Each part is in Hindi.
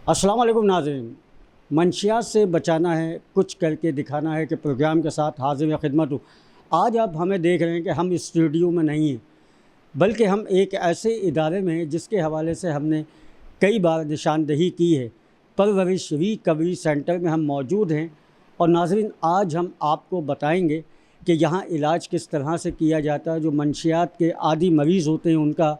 अस्सलाम वालेकुम नाज़रीन। मंशियात से बचाना है, कुछ करके दिखाना है कि प्रोग्राम के साथ हाज़िर खिदमत हूँ। आज आप हमें देख रहे हैं कि हम स्टूडियो में नहीं हैं, बल्कि हम एक ऐसे इदारे में हैं जिसके हवाले से हमने कई बार निशानदही की है। परवरिश रिकवरी सेंटर में हम मौजूद हैं और नाज़रीन आज हम आपको बताएंगे कि यहाँ इलाज किस तरह से किया जाता है, जो मंशियात के आदी मरीज़ होते हैं उनका,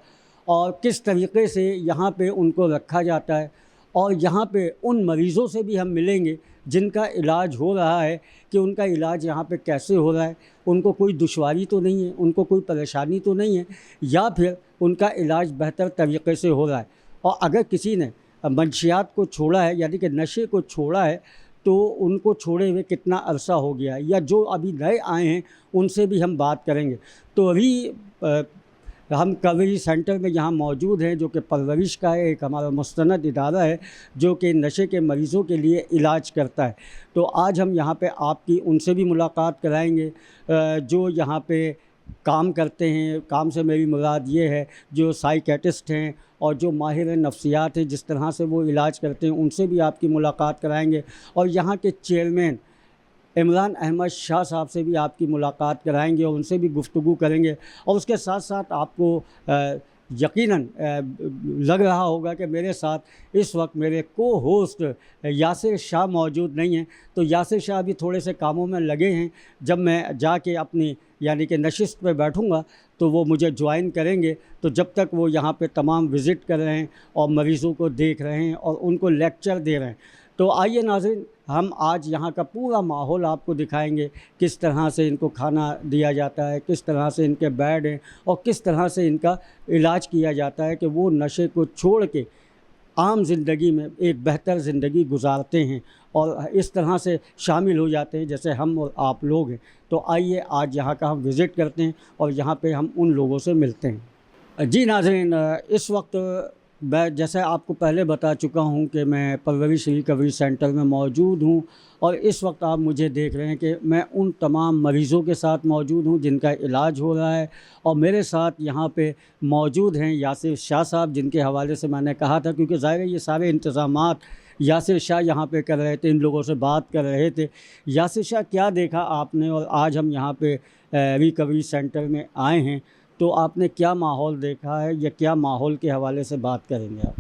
और किस तरीक़े से यहाँ पे उनको रखा जाता है। और यहाँ पे उन मरीज़ों से भी हम मिलेंगे जिनका इलाज हो रहा है कि उनका इलाज यहाँ पे कैसे हो रहा है, उनको कोई दुश्वारी तो नहीं है, उनको कोई परेशानी तो नहीं है, या फिर उनका इलाज बेहतर तरीक़े से हो रहा है। और अगर किसी ने मंशियात को छोड़ा है, यानी कि नशे को छोड़ा है, तो उनको छोड़े हुए कितना अरसा हो गया है, या जो अभी नए आए हैं उनसे भी हम बात करेंगे। तो अभी हम कवरी सेंटर में यहाँ मौजूद हैं, जो कि परवरिश का है, एक हमारा मुस्तनद इदारा है जो कि नशे के मरीज़ों के लिए इलाज करता है। तो आज हम यहाँ पे आपकी उनसे भी मुलाकात कराएंगे जो यहाँ पे काम करते हैं। काम से मेरी मुराद ये है जो साइकेट्रिस्ट हैं और जो माहिर नफ्सियात हैं, जिस तरह से वो इलाज करते हैं उनसे भी आपकी मुलाकात कराएंगे। और यहाँ के चेयरमैन इमरान अहमद शाह साहब से भी आपकी मुलाकात कराएंगे और उनसे भी गुफ्तगू करेंगे। और उसके साथ साथ आपको यकीनन लग रहा होगा कि मेरे साथ इस वक्त मेरे को होस्ट यासिर शाह मौजूद नहीं हैं। तो यासिर शाह भी थोड़े से कामों में लगे हैं। जब मैं जाके अपनी यानी कि नशिस्त पे बैठूंगा तो वो मुझे ज्वाइन करेंगे। तो जब तक वो यहाँ पे तमाम विज़िट कर रहे हैं और मरीज़ों को देख रहे हैं और उनको लेक्चर दे रहे हैं। तो आइए नाज़रीन, हम आज यहाँ का पूरा माहौल आपको दिखाएंगे, किस तरह से इनको खाना दिया जाता है, किस तरह से इनके बेड हैं और किस तरह से इनका इलाज किया जाता है कि वो नशे को छोड़ के आम ज़िंदगी में एक बेहतर ज़िंदगी गुजारते हैं और इस तरह से शामिल हो जाते हैं जैसे हम और आप लोग हैं। तो आइए आज यहाँ का हम विज़िट करते हैं और यहाँ पे हम उन लोगों से मिलते हैं। जी नाज़रीन, इस वक्त मैं जैसे आपको पहले बता चुका हूँ कि मैं परवरिश रिकवरी सेंटर में मौजूद हूँ और इस वक्त आप मुझे देख रहे हैं कि मैं उन तमाम मरीज़ों के साथ मौजूद हूँ जिनका इलाज हो रहा है। और मेरे साथ यहाँ पे मौजूद हैं यासिर शाह साहब, जिनके हवाले से मैंने कहा था, क्योंकि ज़ाहिर है ये सारे इंतज़ामात यासिर शाह यहाँ पे कर रहे थे, इन लोगों से बात कर रहे थे। यासिर शाह, क्या देखा आपने और आज हम यहाँ पे रिकवरी सेंटर में आए हैं, तो आपने क्या माहौल देखा है या क्या माहौल के हवाले से बात करेंगे आप?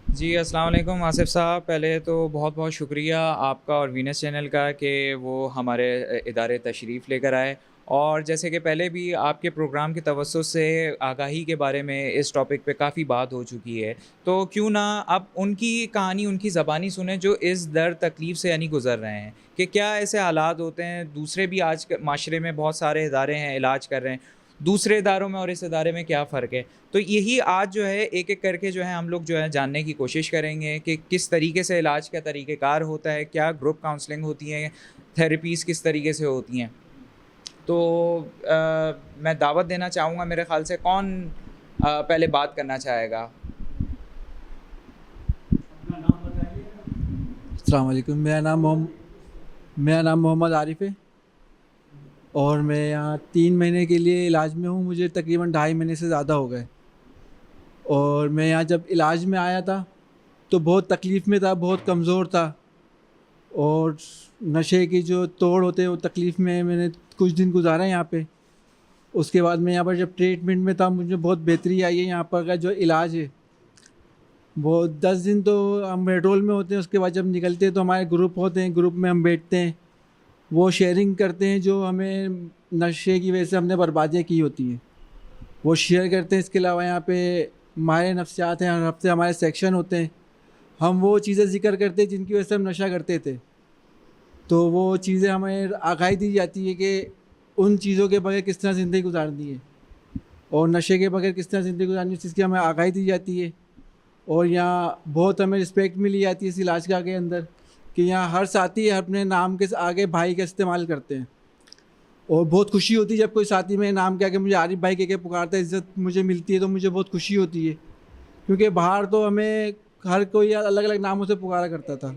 जी, अस्सलाम वालेकुम आसिफ़ साहब। पहले तो बहुत बहुत शुक्रिया आपका और वीनस चैनल का कि वो हमारे इदारे तशरीफ़ लेकर आए। और जैसे कि पहले भी आपके प्रोग्राम के तवस्सुस से आगाही के बारे में इस टॉपिक पे काफ़ी बात हो चुकी है, तो क्यों ना अब उनकी कहानी उनकी ज़बानी सुने जो इस दर्द तकलीफ़ से यानी गुज़र रहे हैं, कि क्या ऐसे हालात होते हैं। दूसरे भी आज के माशरे में बहुत सारे इदारे हैं, इलाज कर रहे हैं, दूसरे इदारों में और इस इदारे में क्या फ़र्क है। तो यही आज जो है एक-एक करके जो है हम लोग जो है जानने की कोशिश करेंगे कि किस तरीके से इलाज का तरीक़ेकार होता है, क्या ग्रुप काउंसलिंग होती है, थेरेपीज़ किस तरीके से होती हैं। तो मैं दावत देना चाहूँगा, मेरे ख़्याल से कौन पहले बात करना चाहेगा? अपना नाम बताइए। अस्सलाम वालेकुम। मेरा नाम मोहम्मद आरिफ़ है और मैं यहाँ 3 महीने के लिए इलाज में हूँ। मुझे तकरीबन 2.5 महीने से ज़्यादा हो गए। और मैं यहाँ जब इलाज में आया था तो बहुत तकलीफ़ में था, बहुत कमज़ोर था और नशे की जो तोड़ होते हैं वो तकलीफ़ में मैंने कुछ दिन गुजारा यहाँ पे। उसके बाद मैं यहाँ पर जब ट्रीटमेंट में था मुझे बहुत बेहतरी आई है। यहाँ पर का जो इलाज है वो 10 दिन तो हम मेट्रोल में होते हैं, उसके बाद जब निकलते हैं तो हमारे ग्रुप होते हैं, ग्रुप में हम बैठते हैं, वो शेयरिंग करते हैं जो हमें नशे की वजह से हमने बर्बादियाँ की होती हैं, वो शेयर करते हैं। इसके अलावा यहाँ पे हमारे नफ्सियात हैं, हर हफ्ते हमारे सेक्शन होते हैं, हम वो चीज़ें ज़िक्र करते हैं जिनकी वजह से हम नशा करते थे। तो वो चीज़ें हमें आगाही दी जाती है कि उन चीज़ों के बगैर किस तरह ज़िंदगी गुजारनी है और नशे के बगैर किस तरह ज़िंदगी गुजारनी है, जिसकी हमें आगाही दी जाती है। और यहाँ बहुत हमें रिस्पेक्ट मिली जाती है इस इलाज के अंदर कि यहाँ हर साथी अपने नाम के आगे भाई का इस्तेमाल करते हैं और बहुत खुशी होती है जब कोई साथी मेरे नाम के आगे मुझे आरिफ भाई कह के पुकारता है, इज़्ज़त मुझे मिलती है तो मुझे बहुत खुशी होती है। क्योंकि बाहर तो हमें हर कोई अलग अलग नामों से पुकारा करता था।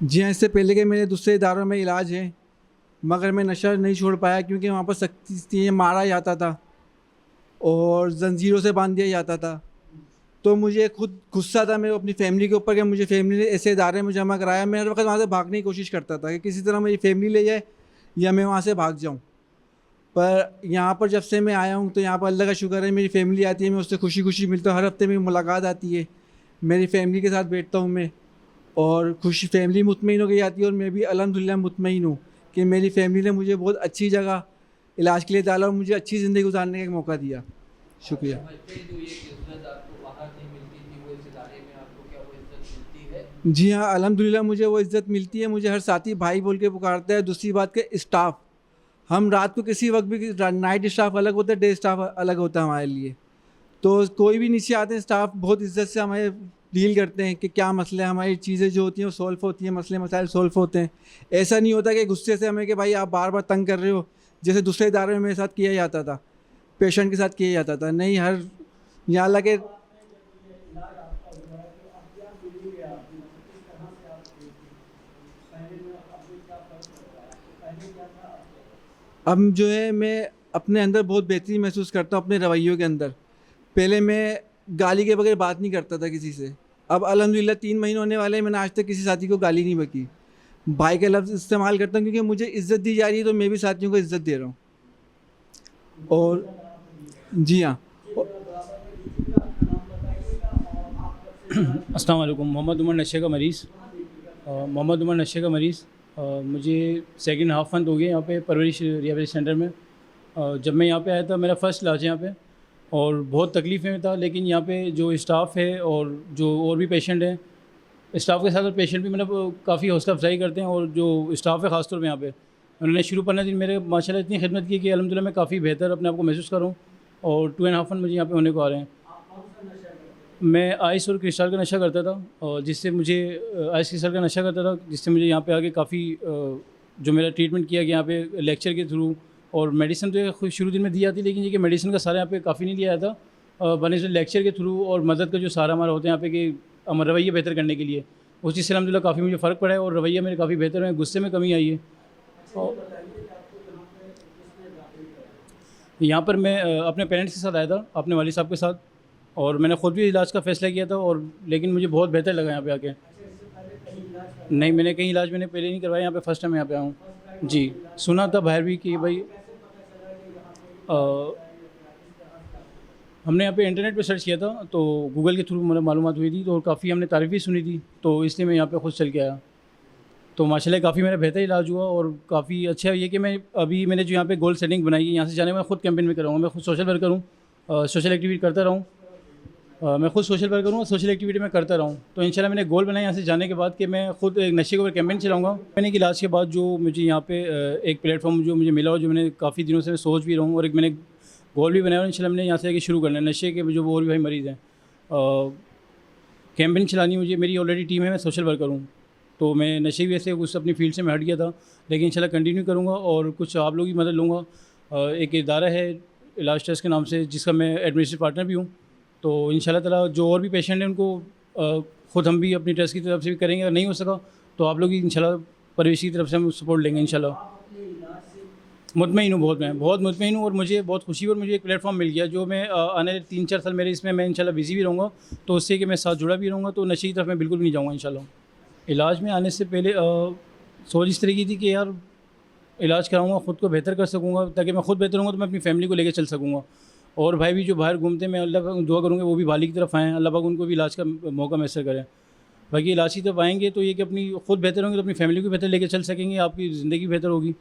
जी हाँ, इससे पहले के मेरे दूसरे इदारों में इलाज है, मगर मैं नशा नहीं छोड़ पाया क्योंकि वहाँ पर सख्ती से मारा जाता था और जंजीरों से बांध दिया जाता था तो मुझे खुद गुस्सा था मेरे अपनी फैमिली के ऊपर कि मुझे फैमिली ने ऐसे इदारे में जमा कराया। मैं हर वक्त वहाँ से भागने की कोशिश करता था कि किसी तरह मेरी फैमिली ले जाए या मैं वहाँ से भाग जाऊँ। पर यहाँ पर जब से मैं आया हूँ तो यहाँ पर अल्लाह का शुक्र है, मेरी फैमिली आती है, मैं उससे खुशी खुशी मिलता हूँ। हर हफ्ते मेरी मुलाकात आती है, मेरी फैमिली के साथ बैठता हूँ मैं, और खुशी फैमिली मुतमईन हो गई आती है। और मैं भी अल्हम्दुलिल्लाह मुतमईन हूँ कि मेरी फैमिली ने मुझे बहुत अच्छी जगह इलाज के लिए डाला और मुझे अच्छी ज़िंदगी गुजारने का एक मौका दिया। शुक्रिया। जी हाँ, अल्हम्दुलिल्लाह मुझे वो इज़्ज़त मिलती है। मुझे हर साथी भाई बोल के पुकारता है। दूसरी बात के स्टाफ, हम रात को किसी वक्त भी, नाइट स्टाफ अलग होता है, डे स्टाफ अलग होता है हमारे लिए। तो कोई भी नीचे आते हैं स्टाफ बहुत इज़्ज़त से हमारे डील करते हैं कि क्या मसले हैं, हमारी चीज़ें जो होती हैं वो सॉल्व होती हैं, मसले मसाइल सॉल्व होते हैं। ऐसा नहीं होता कि गुस्से से हमें कि भाई आप बार बार तंग कर रहे हो, जैसे दूसरे इदारे में मेरे साथ किया जाता था, पेशेंट के साथ किया जाता था। नहीं, हर यहाँ लगे अब जो है मैं अपने अंदर बहुत बेहतरी महसूस करता हूँ अपने रवैयों के अंदर। पहले मैं गाली के बगैर बात नहीं करता था किसी से। अब अल्हम्दुलिल्लाह 3 महीने होने वाले हैं, मैंने आज तक किसी साथी को गाली नहीं बकी। भाई का लफ्ज़ इस्तेमाल करता हूँ क्योंकि मुझे इज़्ज़त दी जा रही है, तो मैं भी साथियों को इज़्ज़त दे रहा हूँ। और जी हाँ, अस्सलाम वालेकुम। मोहम्मद उमर नशे का मरीज़, मोहम्मद उमर नशे का मरीज़। मुझे सेकंड हाफ मंथ हो गया यहाँ पे परवरिश रिहैबिलिटेशन सेंटर में। जब मैं यहाँ पे आया था, मेरा फ़र्स्ट इलाज है यहाँ पे, और बहुत तकलीफ़ में था। लेकिन यहाँ पे जो स्टाफ है और जो और भी पेशेंट हैं, स्टाफ के साथ और पेशेंट भी मतलब काफ़ी हौसला अफजाई करते हैं। और जो स्टाफ है ख़ासतौर पर यहाँ पे, उन्होंने शुरू 15 दिन मेरे माशाल्लाह इतनी खिदमत की कि अल्हम्दुलिल्लाह मैं काफ़ी बेहतर अपने आप को महसूस कर रहा हूँ। और 2.5 मंथ मुझे यहाँ पे होने को आ रहे हैं। मैं आइस और क्रिस्टल का नशा करता था, और जिससे मुझे आइस क्रिस्टल का नशा करता था, जिससे मुझे यहाँ पे आके काफ़ी जो मेरा ट्रीटमेंट किया गया यहाँ पे लेक्चर के थ्रू। और मेडिसिन तो खुद शुरू दिन में दी जाती, लेकिन ये कि मेडिसिन का सारा यहाँ पे काफ़ी नहीं लिया जाता, बनस्बत लेक्चर के थ्रू और मदद का जो सारा हमारा होता है यहाँ पे कि हमारा रवैया बेहतर करने के लिए, उस चीज़ से अल्हम्दुलिल्लाह काफ़ी मुझे फ़र्क पड़ा है और रवैया मेरे काफ़ी बेहतर है, गुस्से में कमी आई है। और यहाँ पर मैं अपने पेरेंट्स के साथ आया था, अपने वालिद साहब के साथ, और मैंने ख़ुद भी इलाज का फ़ैसला किया था। और लेकिन मुझे बहुत बेहतर लगा यहाँ पे आके। नहीं, मैंने कहीं इलाज मैंने पहले नहीं करवाया, यहाँ पे फ़र्स्ट टाइम यहाँ पे आया हूँ। जी, सुना था बाहर भी कि भाई हमने यहाँ पे इंटरनेट पे सर्च किया था, तो गूगल के थ्रू मतलब मालूमात हुई थी, तो काफ़ी हमने तारीफ़ भी सुनी थी, तो इसलिए मैं यहाँ पे खुद चल के आया। तो माशाल्लाह काफ़ी मेरा बेहतर इलाज हुआ। और काफ़ी अच्छा ये कि मैंने जो यहाँ पे गोल सेटिंग बनाई है, यहाँ से जाने में खुद कैंपेन में कराऊँगा। मैं खुद सोशल वर्कर हूँ, सोशल एक्टिविटी करता रहूँ। मैं खुद सोशल वर्कर हूँ और सोशल एक्टिविटी में करता रहूँ। तो इंशाल्लाह मैंने गोल बनाया यहाँ से जाने के बाद कि मैं खुद एक नशे के ऊपर कैंपेन चलाऊँगा। मैंने कि इलाज के बाद जो मुझे यहाँ पे एक प्लेटफॉर्म जो मुझे मिला और जो मैंने काफ़ी दिनों से सोच भी रहा हूँ, और एक मैंने गोल भी बनाया, और इंशाल्लाह मैंने यहाँ से आगे शुरू करना है नशे के जो और भी भाई मरीज़ हैं, कैंपेन चलानी मुझे। मेरी ऑलरेडी टीम है, मैं सोशल वर्कर हूँ, तो मैं नशे भी ऐसे उस अपनी फील्ड से मैं हट गया था, लेकिन इंशाल्लाह कंटिन्यू करूँगा और कुछ आप लोगों की मदद लूँगा। एक इदारा है इलाज ट्रस्ट के नाम से, जिसका मैं एडमिनिस्ट्रेटिव पार्टनर भी हूँ। तो इंशाल्लाह ताला जो और भी पेशेंट हैं उनको ख़ुद हम भी अपनी ट्रस्ट की तरफ से भी करेंगे। अगर नहीं हो सका तो आप लोग इंशाल्लाह परवेश की तरफ से हम सपोर्ट लेंगे इंशाल्लाह। मुतमईन हूँ, बहुत मुतमईन हूँ, और मुझे बहुत खुशी और मुझे एक प्लेटफॉर्म मिल गया जो मैं आने 3-4 साल मेरे इसमें मैं इंशाल्लाह बिज़ी भी रहूँगा, तो उससे कि मैं साथ जुड़ा भी रहूँगा, तो नशे की तरफ मैं बिल्कुल भी नहीं जाऊँगा इंशाल्लाह। इलाज में आने से पहले सोच इस तरह की थी कि यार इलाज कराऊँगा, ख़ुद को बेहतर कर सकूँगा, ताकि मैं खुद बेहतर होऊंगा तो मैं अपनी फैमिली को लेकर चल सकूँगा। और भाई भी जो बाहर घूमते हैं, मैं अल्लाह का दुआ करूँगा वो भी भाली की तरफ आएँ, अल्लाह पाक उनको भी इलाज का मौका मैसर करें। बाकी इलाज की तरफ आएंगे तो ये कि अपनी खुद बेहतर होंगे तो अपनी फैमिली को बेहतर लेकर चल सकेंगे, आपकी ज़िंदगी बेहतर होगी।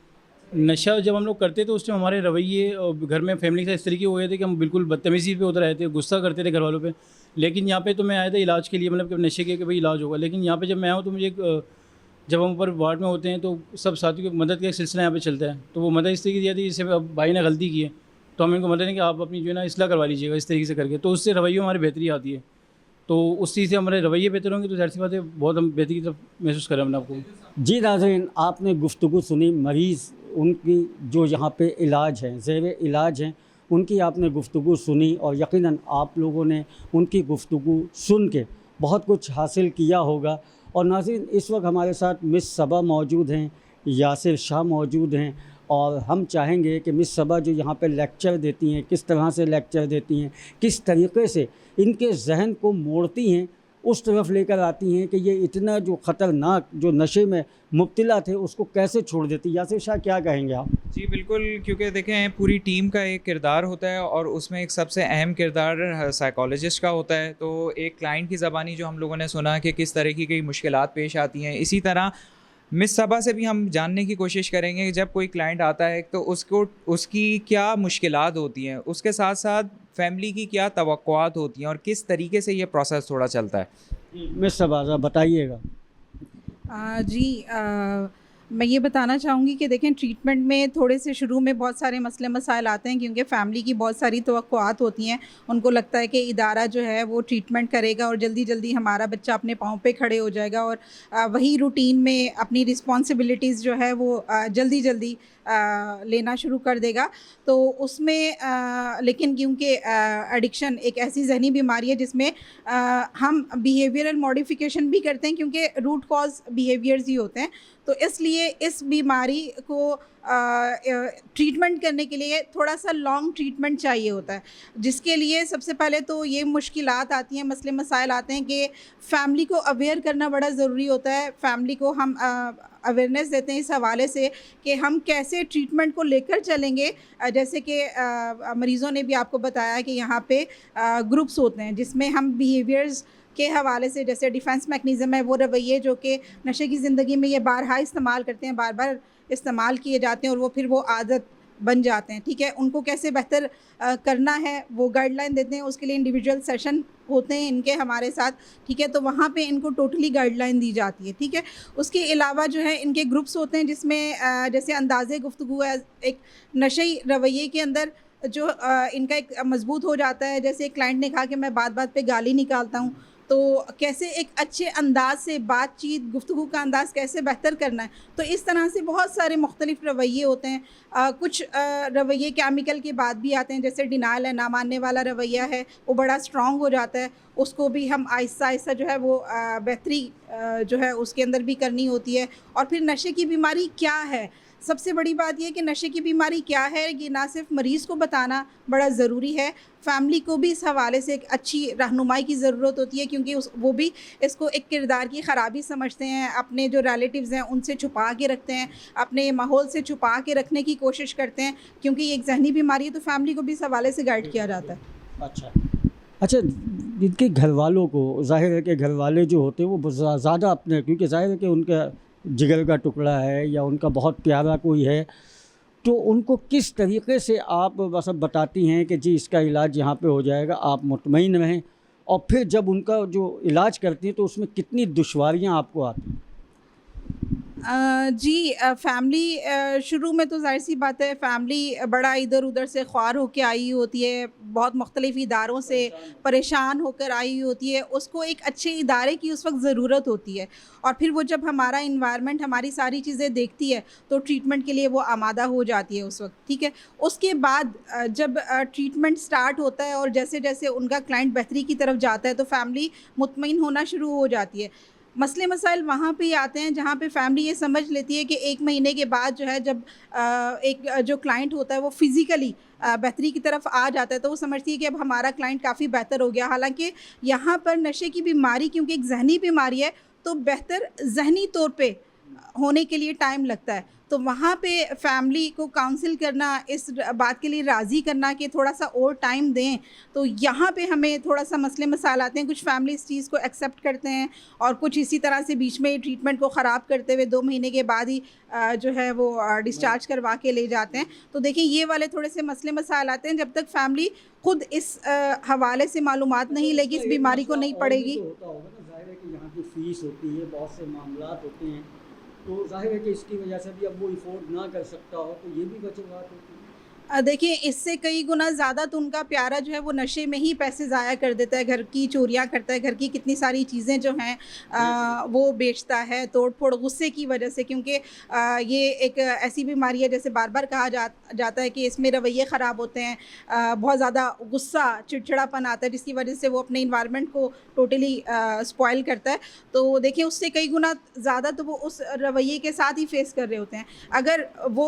नशा जब हम लोग करते थे उस टाइम हमारे रवैये और घर में फैमिली के साथ इस तरीके हो गए थे कि हम बिल्कुल बदतमीज़ी पे उतर आए थे, गुस्सा करते थे घर वालों पे। लेकिन यहाँ पे तो मैं आया था इलाज के लिए, मतलब कि नशे के भाई इलाज होगा। लेकिन यहाँ पे जब मैं आया हूँ तो मुझे जब हम ऊपर वार्ड में होते हैं तो सब साथियों की मदद का एक सिलसिला यहाँ पे चलता है, तो वो मदद इस तरीके दिया थी जैसे अब भाई ने गलती की है तो हम इनको मदद दें कि आप अपनी जो है ना इस्लाह करवा लीजिएगा इस तरीके से करके, तो उससे रवैयों हमारी बेहतरी आती है। तो उस चीज़ से हमारे रवैये बेहतर होंगे तो ज़ाहिर सी बात है बहुत हम बेहतरी की तरफ महसूस करें अपने आपको। जी नाज़रीन, आपने गुफ्तगू सुनी, मरीज़ उनकी जो यहाँ पे इलाज है, ज़ेर इलाज हैं, उनकी आपने गुफ्तगू सुनी, और यकीनन आप लोगों ने उनकी गुफ्तगू सुन के बहुत कुछ हासिल किया होगा। और नाज़रीन, इस वक्त हमारे साथ मिस सबा मौजूद हैं, यासिर शाह मौजूद हैं, और हम चाहेंगे कि मिस सबा जो यहाँ पे लेक्चर देती हैं, किस तरह से लेक्चर देती हैं, किस तरीके से इनके जहन को मोड़ती हैं, उस तरफ लेकर आती हैं कि ये इतना जो ख़तरनाक जो नशे में मुब्तला थे उसको कैसे छोड़ देती। यासिर शाह, क्या कहेंगे आप? जी बिल्कुल, क्योंकि देखें पूरी टीम का एक किरदार होता है और उसमें एक सबसे अहम किरदार साइकोलॉजिस्ट का होता है। तो एक क्लाइंट की ज़बानी जो हम लोगों ने सुना कि किस तरह की मुश्किलात पेश आती हैं, इसी तरह मिस सबा से भी हम जानने की कोशिश करेंगे कि जब कोई क्लाइंट आता है तो उसको उसकी क्या मुश्किलात होती हैं, उसके साथ साथ फैमिली की क्या तवक्कुआत होती हैं और किस तरीके से ये प्रोसेस थोड़ा चलता है। मिस सबा ज़रा बताइएगा। जी, मैं ये बताना चाहूँगी कि देखें, ट्रीटमेंट में थोड़े से शुरू में बहुत सारे मसले मसाइल आते हैं, क्योंकि फ़ैमिली की बहुत सारी तवक्कुआत होती हैं। उनको लगता है कि इदारा जो है वो ट्रीटमेंट करेगा और जल्दी जल्दी हमारा बच्चा अपने पाँव पे खड़े हो जाएगा और वही रूटीन में अपनी रिस्पॉन्सिबिलिटीज़ जो है वो जल्दी जल्दी लेना शुरू कर देगा। तो उसमें लेकिन क्योंकि एडिक्शन एक ऐसी जहनी बीमारी है जिसमें हम बिहेवियरल मॉडिफिकेशन भी करते हैं, क्योंकि रूट कॉज बिहेवियर्स ही होते हैं। तो इसलिए इस बीमारी को ट्रीटमेंट करने के लिए थोड़ा सा लॉन्ग ट्रीटमेंट चाहिए होता है, जिसके लिए सबसे पहले तो ये मुश्किलात आती हैं, मसले मसाइल आते हैं कि फ़ैमिली को अवेयर करना बड़ा ज़रूरी होता है। फ़ैमिली को हम अवेयरनेस देते हैं इस हवाले से कि हम कैसे ट्रीटमेंट को लेकर चलेंगे। जैसे कि मरीज़ों ने भी आपको बताया कि यहाँ पे ग्रुप्स होते हैं जिसमें हम बिहेवियर्स के हवाले से, जैसे डिफेंस मैकेनिज़्म है, वो रवैये जो कि नशे की ज़िंदगी में ये बारहा इस्तेमाल करते हैं, बार बार इस्तेमाल किए जाते हैं और वो फिर वो आदत बन जाते हैं, ठीक है। उनको कैसे बेहतर करना है वो गाइडलाइन देते हैं। उसके लिए इंडिविजुअल सेशन होते हैं इनके हमारे साथ, ठीक है। तो वहाँ पे इनको टोटली गाइडलाइन दी जाती है, ठीक है। उसके अलावा जो है इनके ग्रुप्स होते हैं जिसमें जैसे अंदाज़े गुफ्तगू है, एक नशे रवैये के अंदर जो इनका एक मजबूत हो जाता है। जैसे एक क्लाइंट ने कहा कि मैं बात बात पे गाली निकालता हूँ, तो कैसे एक अच्छे अंदाज से बातचीत गुफ्तगू का अंदाज़ कैसे बेहतर करना है। तो इस तरह से बहुत सारे मुख्तलिफ रवैये होते हैं। कुछ रवैये केमिकल के बाद भी आते हैं, जैसे डिनायल है, ना मानने वाला रवैया है, वो बड़ा स्ट्रॉन्ग हो जाता है। उसको भी हम आहिस्ता आहिस्ता जो है वो बेहतरी जो है उसके अंदर भी करनी होती है। और फिर नशे की बीमारी क्या है, सबसे बड़ी बात यह कि नशे की बीमारी क्या है, ये ना सिर्फ मरीज़ को बताना बड़ा ज़रूरी है, फ़ैमिली को भी इस हवाले से एक अच्छी रहनुमाई की ज़रूरत होती है, क्योंकि वो भी इसको एक किरदार की ख़राबी समझते हैं। अपने जो रिलेटिव्स हैं उनसे छुपा के रखते हैं, अपने माहौल से छुपा के रखने की कोशिश करते हैं, क्योंकि ये एक जहनी बीमारी है। तो फैमिली को भी इस हवाले से गाइड किया जाता है। अच्छा, इनके घर वालों को, ज़ाहिर है कि घर वाले जो होते हैं वो ज़्यादा अपने, क्योंकि ज़ाहिर है कि उनका जिगर का टुकड़ा है या उनका बहुत प्यारा कोई है, तो उनको किस तरीके से आप बस अब बताती हैं कि जी इसका इलाज यहाँ पे हो जाएगा, आप मुतमईन रहें, और फिर जब उनका जो इलाज करती हैं तो उसमें कितनी दुश्वारियाँ आपको आती हैं? जी, फैमिली शुरू में तो ज़ाहिर सी बात है, फैमिली बड़ा इधर उधर से ख्वार होकर आई होती है, बहुत मुख्तलिफ इदारों से परेशान होकर आई होती है। उसको एक अच्छे इदारे की उस वक्त ज़रूरत होती है, और फिर वो जब हमारा इन्वायरमेंट हमारी सारी चीज़ें देखती है तो ट्रीटमेंट के लिए वो आमादा हो जाती है उस वक्त, ठीक है। उसके बाद जब ट्रीटमेंट स्टार्ट होता है और जैसे जैसे उनका क्लाइंट बेहतरी की तरफ जाता है तो फैमिली मुतमईन होना शुरू हो जाती है। मसले मसाइल वहाँ पे आते हैं जहाँ पे फैमिली ये समझ लेती है कि 1 महीने के बाद जो है, जब एक जो क्लाइंट होता है वो फ़िज़िकली बेहतरी की तरफ आ जाता है, तो वो समझती है कि अब हमारा क्लाइंट काफ़ी बेहतर हो गया। हालांकि यहाँ पर नशे की बीमारी क्योंकि एक जहनी बीमारी है, तो बेहतर जहनी तौर पे होने के लिए टाइम लगता है। तो वहाँ पे फैमिली को काउंसिल करना, इस बात के लिए राज़ी करना कि थोड़ा सा और टाइम दें, तो यहाँ पे हमें थोड़ा सा मसले मसाइल आते हैं। कुछ फैमिली इस चीज़ को एक्सेप्ट करते हैं और कुछ इसी तरह से बीच में ट्रीटमेंट को ख़राब करते हुए 2 महीने के बाद ही जो है वो डिस्चार्ज करवा के ले जाते हैं। तो देखिए ये वाले थोड़े से मसले मसाइल आते हैं जब तक फैमिली ख़ुद इस हवाले से मालूमात नहीं लेगी, इस बीमारी को नहीं पड़ेगी। ज़ाहिर है कि यहाँ की फ़ीस होती है, बहुत से मामलात होते हैं, तो ज़ाहिर है कि इसकी वजह से भी अब वो अफोर्ड ना कर सकता हो, तो ये भी वजह बात होती है। देखिए इससे कई गुना ज़्यादा तो उनका प्यारा जो है वो नशे में ही पैसे ज़ाया कर देता है, घर की चोरियाँ करता है, घर की कितनी सारी चीज़ें जो हैं वो बेचता है तोड़-फोड़ गुस्से की वजह से, क्योंकि ये एक ऐसी बीमारी है जैसे बार-बार कहा जाता है कि इसमें रवैये ख़राब होते हैं, बहुत ज़्यादा गुस्सा, चिड़चिड़ापन आता है जिसकी वजह से वो अपने एनवायरनमेंट को टोटली स्पॉइल करता है। तो देखिए उससे कई गुना ज़्यादा तो वो उस रवैये के साथ ही फेस कर रहे होते हैं। अगर वो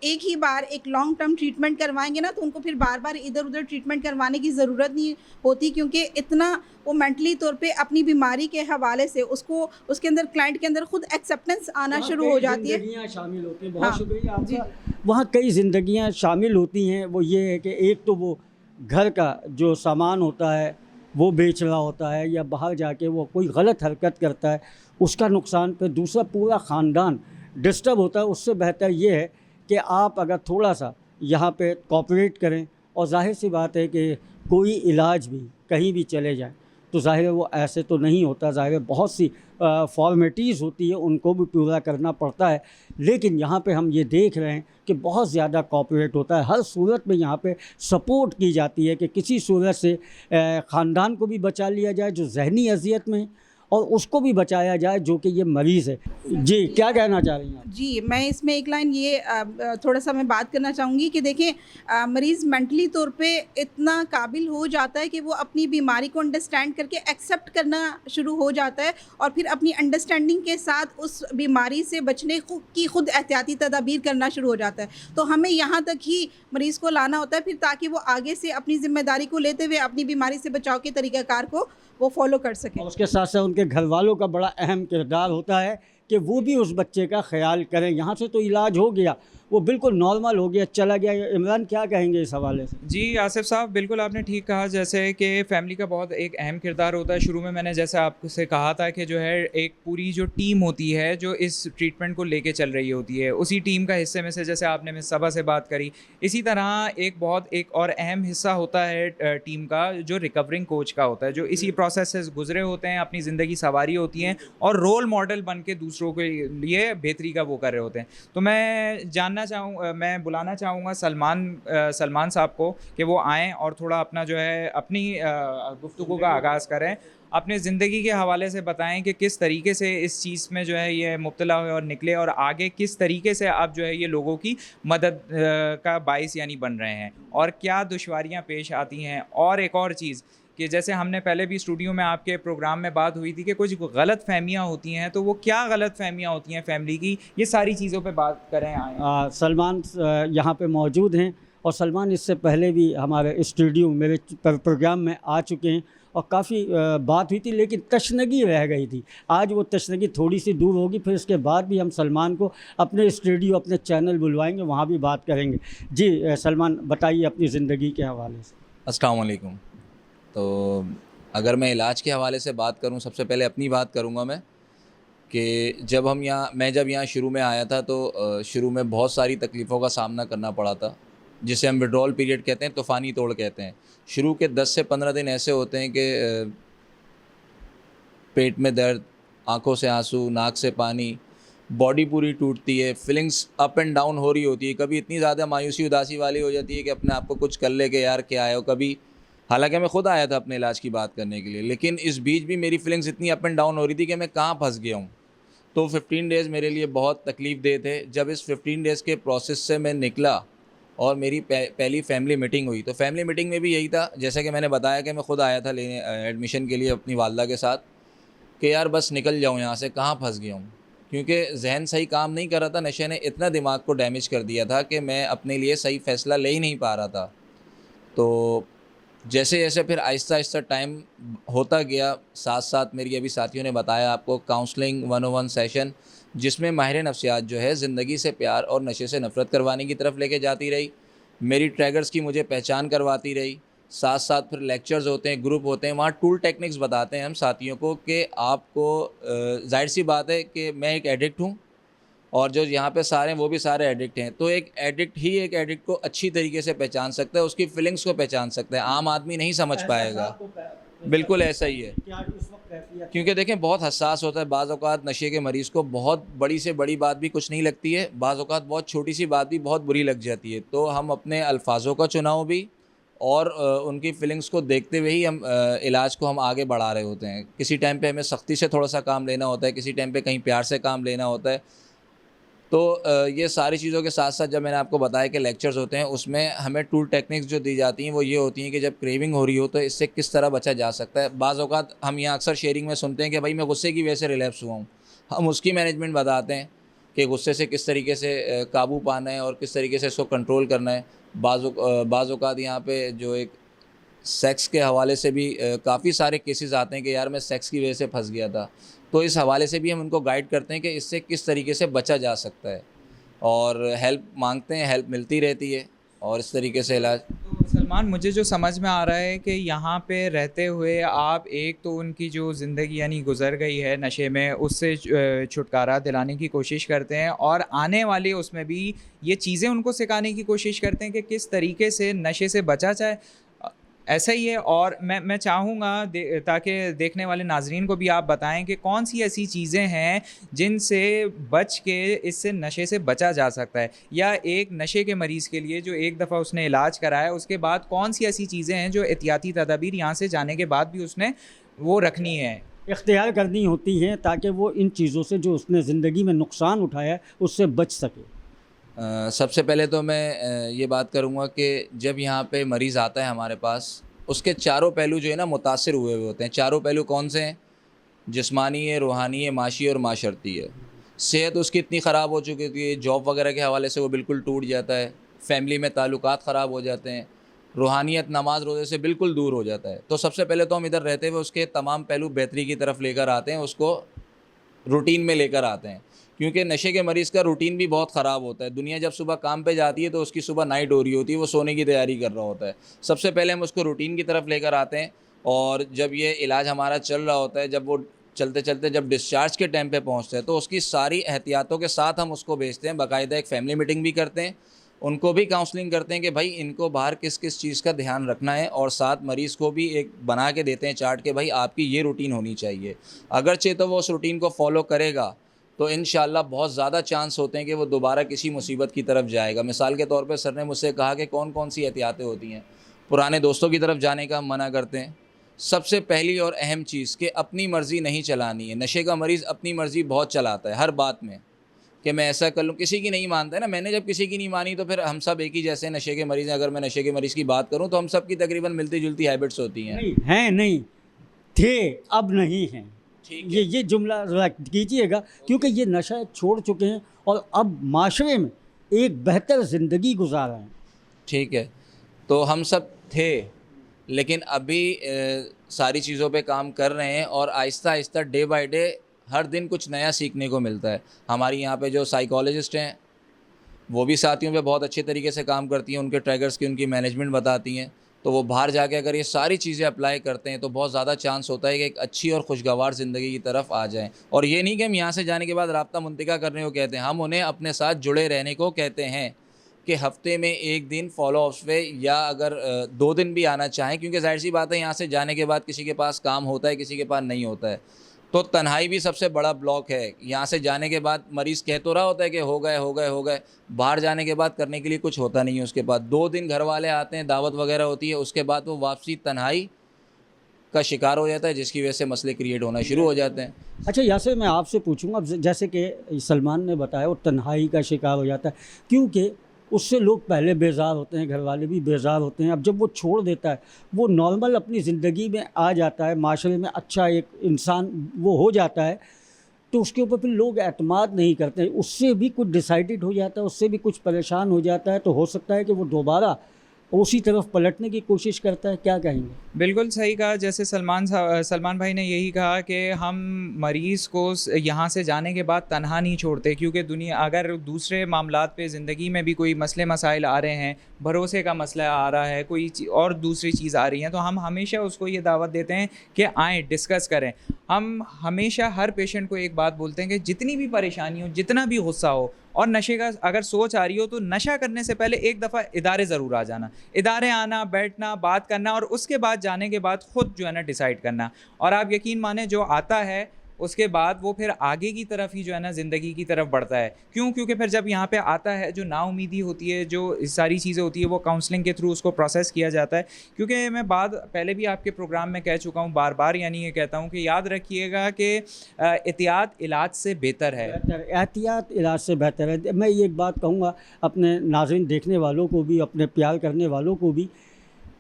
एक ही बार एक लॉन्ग टर्म ट्रीटमेंट करवाएंगे ना तो उनको फिर बार बार इधर उधर ट्रीटमेंट करवाने की ज़रूरत नहीं होती, क्योंकि इतना वो मेंटली तौर पे अपनी बीमारी के हवाले से उसको उसके अंदर क्लाइंट के अंदर खुद एक्सेप्टेंस आना शुरू हो जाती है। ज़िंदगियाँ शामिल होती हैं। बहुत हाँ, शुक्रिया जी। आपका। वहाँ कई ज़िंदगियाँ शामिल होती हैं। वो ये है कि एक तो वो घर का जो सामान होता है वो बेच रहा होता है, या बाहर जाके वो कोई गलत हरकत करता है उसका नुकसान, पे दूसरा पूरा ख़ानदान डिस्टर्ब होता है। उससे बेहतर ये है कि आप अगर थोड़ा सा यहाँ पे कोऑपरेट करें, और जाहिर सी बात है कि कोई इलाज भी कहीं भी चले जाए तो ज़ाहिर है वो ऐसे तो नहीं होता, ज़ाहिर है बहुत सी फॉर्मेलिटीज़ होती है, उनको भी पूरा करना पड़ता है। लेकिन यहाँ पे हम ये देख रहे हैं कि बहुत ज़्यादा कोऑपरेट होता है, हर सूरत में यहाँ पे सपोर्ट की जाती है कि किसी सूरत से ख़ानदान को भी बचा लिया जाए जो जहनी अजियत में है, और उसको भी बचाया जाए जो कि ये मरीज़ है। जी, क्या कहना चाह रही हैं आप? जी, मैं इसमें एक लाइन ये थोड़ा सा मैं बात करना चाहूँगी कि देखें मरीज़ मेंटली तौर पे इतना काबिल हो जाता है कि वो अपनी बीमारी को अंडरस्टैंड करके एक्सेप्ट करना शुरू हो जाता है, और फिर अपनी अंडरस्टैंडिंग के साथ उस बीमारी से बचने की खुद एहतियाती तदाबीर करना शुरू हो जाता है। तो हमें यहाँ तक ही मरीज़ को लाना होता है फिर, ताकि वो आगे से अपनी ज़िम्मेदारी को लेते हुए अपनी बीमारी से बचाव के तरीक़ाकार को वो फॉलो कर सकें। और उसके साथ साथ उनके घर वालों का बड़ा अहम किरदार होता है कि वो भी उस बच्चे का ख्याल करें। यहाँ से तो इलाज हो गया, वो बिल्कुल नॉर्मल हो गया, चला गया। इमरान क्या कहेंगे इस हवाले से? जी आसिफ साहब, बिल्कुल आपने ठीक कहा। जैसे कि फ़ैमिली का बहुत एक अहम किरदार होता है। शुरू में मैंने जैसे आपसे कहा था कि जो है एक पूरी जो टीम होती है जो इस ट्रीटमेंट को लेके चल रही होती है, उसी टीम का हिस्से में से जैसे आपने मिस सबा से बात करी, इसी तरह एक और अहम हिस्सा होता है टीम का जो रिकवरिंग कोच का होता है, जो इसी प्रोसेस से गुजरे होते हैं, अपनी ज़िंदगी सवारी होती हैं और रोल मॉडल बन के दूसरों के लिए बेहतरी का वो कर रहे होते हैं। तो मैं बुलाना चाहूँगा सलमान साहब को कि वो आएँ और थोड़ा अपना जो है अपनी गुफ्तगू का आगाज़ करें, अपने ज़िंदगी के हवाले से बताएं कि किस तरीके से इस चीज़ में जो है ये मुब्तला हुए और निकले, और आगे किस तरीके से आप जो है ये लोगों की मदद का बाइस यानी बन रहे हैं, और क्या दुश्वारियाँ पेश आती हैं। और एक और चीज़ कि जैसे हमने पहले भी स्टूडियो में आपके प्रोग्राम में बात हुई थी कि कुछ गलत फहमियाँ होती हैं, तो वो क्या गलत फहमियाँ होती हैं फैमिली की, ये सारी चीज़ों पे बात करें आए। सलमान यहाँ पे मौजूद हैं, और सलमान इससे पहले भी हमारे स्टूडियो मेरे प्रोग्राम में आ चुके हैं, और काफ़ी बात हुई थी लेकिन तशनगी रह गई थी। आज वो तशनगी थोड़ी सी दूर होगी, फिर इसके बाद भी हम सलमान को अपने स्टूडियो अपने चैनल बुलवाएंगे, वहाँ भी बात करेंगे। जी सलमान, बताइए अपनी ज़िंदगी के हवाले से। अस्सलाम वालेकुम। तो अगर मैं इलाज के हवाले से बात करूं, सबसे पहले अपनी बात करूंगा मैं कि मैं जब यहाँ शुरू में आया था तो शुरू में बहुत सारी तकलीफ़ों का सामना करना पड़ा था, जिसे हम विड्रॉल पीरियड कहते हैं, तूफ़ानी तोड़ कहते हैं। शुरू के 10 से 15 दिन ऐसे होते हैं कि पेट में दर्द, आँखों से आंसू, नाक से पानी, बॉडी पूरी टूटती है, फीलिंग्स अप एंड डाउन हो रही होती है। कभी इतनी ज़्यादा मायूसी उदासी वाली हो जाती है कि अपने आप को कुछ कर ले के यार क्या है। कभी, हालांकि मैं ख़ुद आया था अपने इलाज की बात करने के लिए, लेकिन इस बीच भी मेरी फीलिंग्स इतनी अप एंड डाउन हो रही थी कि मैं कहाँ फंस गया हूँ। तो 15 डेज़ मेरे लिए बहुत तकलीफ़ दे थे। जब इस 15 डेज़ के प्रोसेस से मैं निकला और मेरी पहली फैमिली मीटिंग हुई, तो फैमिली मीटिंग में भी यही था, जैसा कि मैंने बताया कि मैं ख़ुद आया था लेने एडमिशन के लिए अपनी वालदा के साथ, कि यार बस निकल जाऊँ यहाँ से, कहाँ फंस गया हूँ। क्योंकि जहन सही काम नहीं कर रहा था, नशे ने इतना दिमाग को डैमेज कर दिया था कि मैं अपने लिए सही फ़ैसला ले ही नहीं पा रहा था। तो जैसे जैसे फिर आहिस्ता आहिस्ता टाइम होता गया, साथ साथ मेरी अभी साथियों ने बताया आपको काउंसलिंग 101 सेशन, जिसमें माहिर नफ्सियात जो है ज़िंदगी से प्यार और नशे से नफ़रत करवाने की तरफ लेके जाती रही, मेरी ट्रैगर्स की मुझे पहचान करवाती रही। साथ साथ फिर लेक्चर्स होते हैं, ग्रुप होते हैं, वहाँ टूल टेक्निक्स बताते हैं हम साथियों को कि आपको जाहिर सी बात है कि मैं एक एडिक्ट हूँ और जो यहाँ पे सारे हैं वो भी सारे एडिक्ट हैं। तो एक एडिक्ट ही एक एडिक्ट को अच्छी तरीके से पहचान सकता है, उसकी फीलिंग्स को पहचान सकता है, आम आदमी नहीं समझ पाएगा। बिल्कुल ऐसा ही है, क्या उस वक्त कैफियत क्योंकि देखें बहुत हसास होता है। बाज़ औक़ात नशे के मरीज़ को बहुत बड़ी से बड़ी बात भी कुछ नहीं लगती है, बाज़ औक़ात बहुत छोटी सी बात भी बहुत बुरी लग जाती है। तो हम अपने अल्फाज़ों का चुनाव भी और उनकी फ़ीलिंग्स को देखते हुए ही हम इलाज को हम आगे बढ़ा रहे होते हैं। किसी टाइम पे हमें सख्ती से थोड़ा सा काम लेना होता है, किसी टाइम पे कहीं प्यार से काम लेना होता है। तो ये सारी चीज़ों के साथ साथ जब मैंने आपको बताया कि लेक्चर्स होते हैं, उसमें हमें टूल टेक्निक्स जो दी जाती हैं वो ये होती हैं कि जब क्रेविंग हो रही हो तो इससे किस तरह बचा जा सकता है। बाज़ औक़ात हम यहाँ अक्सर शेयरिंग में सुनते हैं कि भाई मैं गुस्से की वजह से रिलैप्स हुआ हूँ, हम उसकी मैनेजमेंट बताते हैं कि गुस्से से किस तरीके से काबू पाना है और किस तरीके से इसको कंट्रोल करना है। बाज़ औक़ात यहाँ पे जो एक सेक्स के हवाले से भी काफ़ी सारे केसेस आते हैं कि यार मैं सेक्स की वजह से फंस गया था, तो इस हवाले से भी हम उनको गाइड करते हैं कि इससे किस तरीके से बचा जा सकता है, और हेल्प मांगते हैं, हेल्प मिलती रहती है और इस तरीके से इलाज। तो सलमान, मुझे जो समझ में आ रहा है कि यहाँ पे रहते हुए आप एक तो उनकी जो ज़िंदगी यानी गुज़र गई है नशे में, उससे छुटकारा दिलाने की कोशिश करते हैं और आने वाले उसमें भी ये चीज़ें उनको सिखाने की कोशिश करते हैं कि किस तरीके से नशे से बचा जाए। ऐसा ही है। और मैं चाहूँगा ताकि देखने वाले नाज़रीन को भी आप बताएं कि कौन सी ऐसी चीज़ें हैं जिनसे बच के इससे नशे से बचा जा सकता है, या एक नशे के मरीज़ के लिए जो एक दफ़ा उसने इलाज कराया उसके बाद कौन सी ऐसी चीज़ें हैं जो एहतियाती तदाबीर यहाँ से जाने के बाद भी उसने वो रखनी है। इख्तियार करनी होती हैं ताकि वो इन चीज़ों से जो उसने ज़िंदगी में नुकसान उठाया है उससे बच सके। सबसे पहले तो मैं ये बात करूँगा कि जब यहाँ पे मरीज़ आता है हमारे पास, उसके चारों पहलू जो है ना मुतासिर हुए हुए होते हैं। चारों पहलू कौन से हैं? जिस्मानी है, रूहानी है, माशी और माशरती है। सेहत उसकी इतनी ख़राब हो चुकी थी, जॉब वगैरह के हवाले से वो बिल्कुल टूट जाता है, फ़ैमिली में ताल्लुकात ख़राब हो जाते हैं, रूहानियत नमाज रोज़े से बिल्कुल दूर हो जाता है। तो सबसे पहले तो हम इधर रहते हुए उसके तमाम पहलू बेहतरी की तरफ लेकर आते हैं, उसको रूटीन में लेकर आते हैं, क्योंकि नशे के मरीज़ का रूटीन भी बहुत ख़राब होता है। दुनिया जब सुबह काम पे जाती है तो उसकी सुबह नाइट हो रही होती है, वो सोने की तैयारी कर रहा होता है। सबसे पहले हम उसको रूटीन की तरफ लेकर आते हैं, और जब ये इलाज हमारा चल रहा होता है, जब वो चलते चलते जब डिस्चार्ज के टाइम पे पहुंचते हैं तो उसकी सारी एहतियातों के साथ हम उसको भेजते हैं। बाकायदा एक फ़ैमिली मीटिंग भी करते हैं, उनको भी काउंसलिंग करते हैं कि भाई इनको बाहर किस किस चीज़ का ध्यान रखना है, और साथ मरीज़ को भी एक बना के देते हैं चार्ट के भाई आपकी ये रूटीन होनी चाहिए। अगरचे तो वो उस रूटीन को फॉलो करेगा तो इंशाल्लाह बहुत ज़्यादा चांस होते हैं कि वो दोबारा किसी मुसीबत की तरफ जाएगा। मिसाल के तौर पे सर ने मुझसे कहा कि कौन कौन सी एहतियातें होती हैं। पुराने दोस्तों की तरफ जाने का हम मना करते हैं। सबसे पहली और अहम चीज़ कि अपनी मर्ज़ी नहीं चलानी है। नशे का मरीज़ अपनी मर्ज़ी बहुत चलाता है हर बात में, कि मैं ऐसा कर लूँ, किसी की नहीं मानता है ना। मैंने जब किसी की नहीं मानी तो फिर हम सब एक ही जैसे नशे के मरीज़ हैं। अगर मैं नशे के मरीज़ की बात करूँ तो हम सब की तकरीबन मिलती जुलती हैबिट्स होती हैं। नहीं हैं, नहीं थे, अब नहीं हैं। ठीक है। ये जुमला रख कीजिएगा, क्योंकि ये नशा छोड़ चुके हैं और अब माशरे में एक बेहतर ज़िंदगी गुजार रहे हैं। ठीक है, तो हम सब थे, लेकिन अभी सारी चीज़ों पे काम कर रहे हैं, और Aahista Aahista day by day हर दिन कुछ नया सीखने को मिलता है। हमारी यहाँ पे जो साइकोलॉजिस्ट हैं वो भी साथियों पे बहुत अच्छे तरीके से काम करती हैं, उनके ट्रैगर्स की उनकी मैनेजमेंट बताती हैं। तो वो बाहर जाके अगर ये सारी चीज़ें अप्लाई करते हैं तो बहुत ज़्यादा चांस होता है कि एक अच्छी और खुशगवार ज़िंदगी की तरफ आ जाएं। और ये नहीं कि हम यहाँ से जाने के बाद राब्ता मुंतका करने को कहते हैं, हम उन्हें अपने साथ जुड़े रहने को कहते हैं कि हफ़्ते में 1 दिन फॉलो अप्स पे, या अगर 2 दिन भी आना चाहें, क्योंकि ज़ाहिर सी बात है यहाँ से जाने के बाद किसी के पास काम होता है, किसी के पास नहीं होता है। तो तन्हाई भी सबसे बड़ा ब्लॉक है। यहाँ से जाने के बाद मरीज़ कह तो रहा होता है कि हो गए, बाहर जाने के बाद करने के लिए कुछ होता नहीं है उसके बाद। 2 दिन घर वाले आते हैं, दावत वगैरह होती है, उसके बाद वो वापसी तन्हाई का शिकार हो जाता है, जिसकी वजह से मसले क्रिएट होना शुरू हो जाते हैं। अच्छा, यासर मैं आपसे पूछूंगा, जैसे कि सलमान ने बताया वो तन्हाई का शिकार हो जाता है, क्योंकि उससे लोग पहले बेजार होते हैं, घर वाले भी बेजार होते हैं। अब जब वो छोड़ देता है, वो नॉर्मल अपनी ज़िंदगी में आ जाता है, माशरे में अच्छा एक इंसान वो हो जाता है, तो उसके ऊपर फिर लोग एतमाद नहीं करते हैं। उससे भी कुछ डिसाइडेड हो जाता है, उससे भी कुछ परेशान हो जाता है, तो हो सकता है कि वो दोबारा उसी तरफ पलटने की कोशिश करता है। क्या कहेंगे? बिल्कुल सही कहा। जैसे सलमान भाई ने यही कहा कि हम मरीज़ को यहाँ से जाने के बाद तनहा नहीं छोड़ते, क्योंकि दुनिया अगर दूसरे मामलात पे ज़िंदगी में भी कोई मसले मसाइल आ रहे हैं, भरोसे का मसला आ रहा है, कोई और दूसरी चीज़ आ रही है, तो हम हमेशा उसको ये दावत देते हैं कि आएँ डिस्कस करें। हम हमेशा हर पेशेंट को एक बात बोलते हैं कि जितनी भी परेशानी हो, जितना भी गुस्सा हो और नशे का अगर सोच आ रही हो, तो नशा करने से पहले एक दफ़ा इदारे ज़रूर आ जाना। इदारे आना, बैठना, बात करना और उसके बाद जाने के बाद ख़ुद जो है ना डिसाइड करना। और आप यकीन माने जो आता है उसके बाद वो फिर आगे की तरफ ही जो है ना ज़िंदगी की तरफ बढ़ता है। क्यों? क्योंकि फिर जब यहाँ पे आता है, जो नाउमीदी होती है, जो सारी चीज़ें होती है, वो काउंसलिंग के थ्रू उसको प्रोसेस किया जाता है। क्योंकि मैं बात पहले भी आपके प्रोग्राम में कह चुका हूँ, बार बार यानी ये कहता हूँ कि याद रखिएगा कि एहतियात इलाज से बेहतर है। एहतियात इलाज से बेहतर है। मैं ये एक बात कहूँगा अपने नाज़रीन देखने वालों को भी, अपने प्यार करने वालों को भी,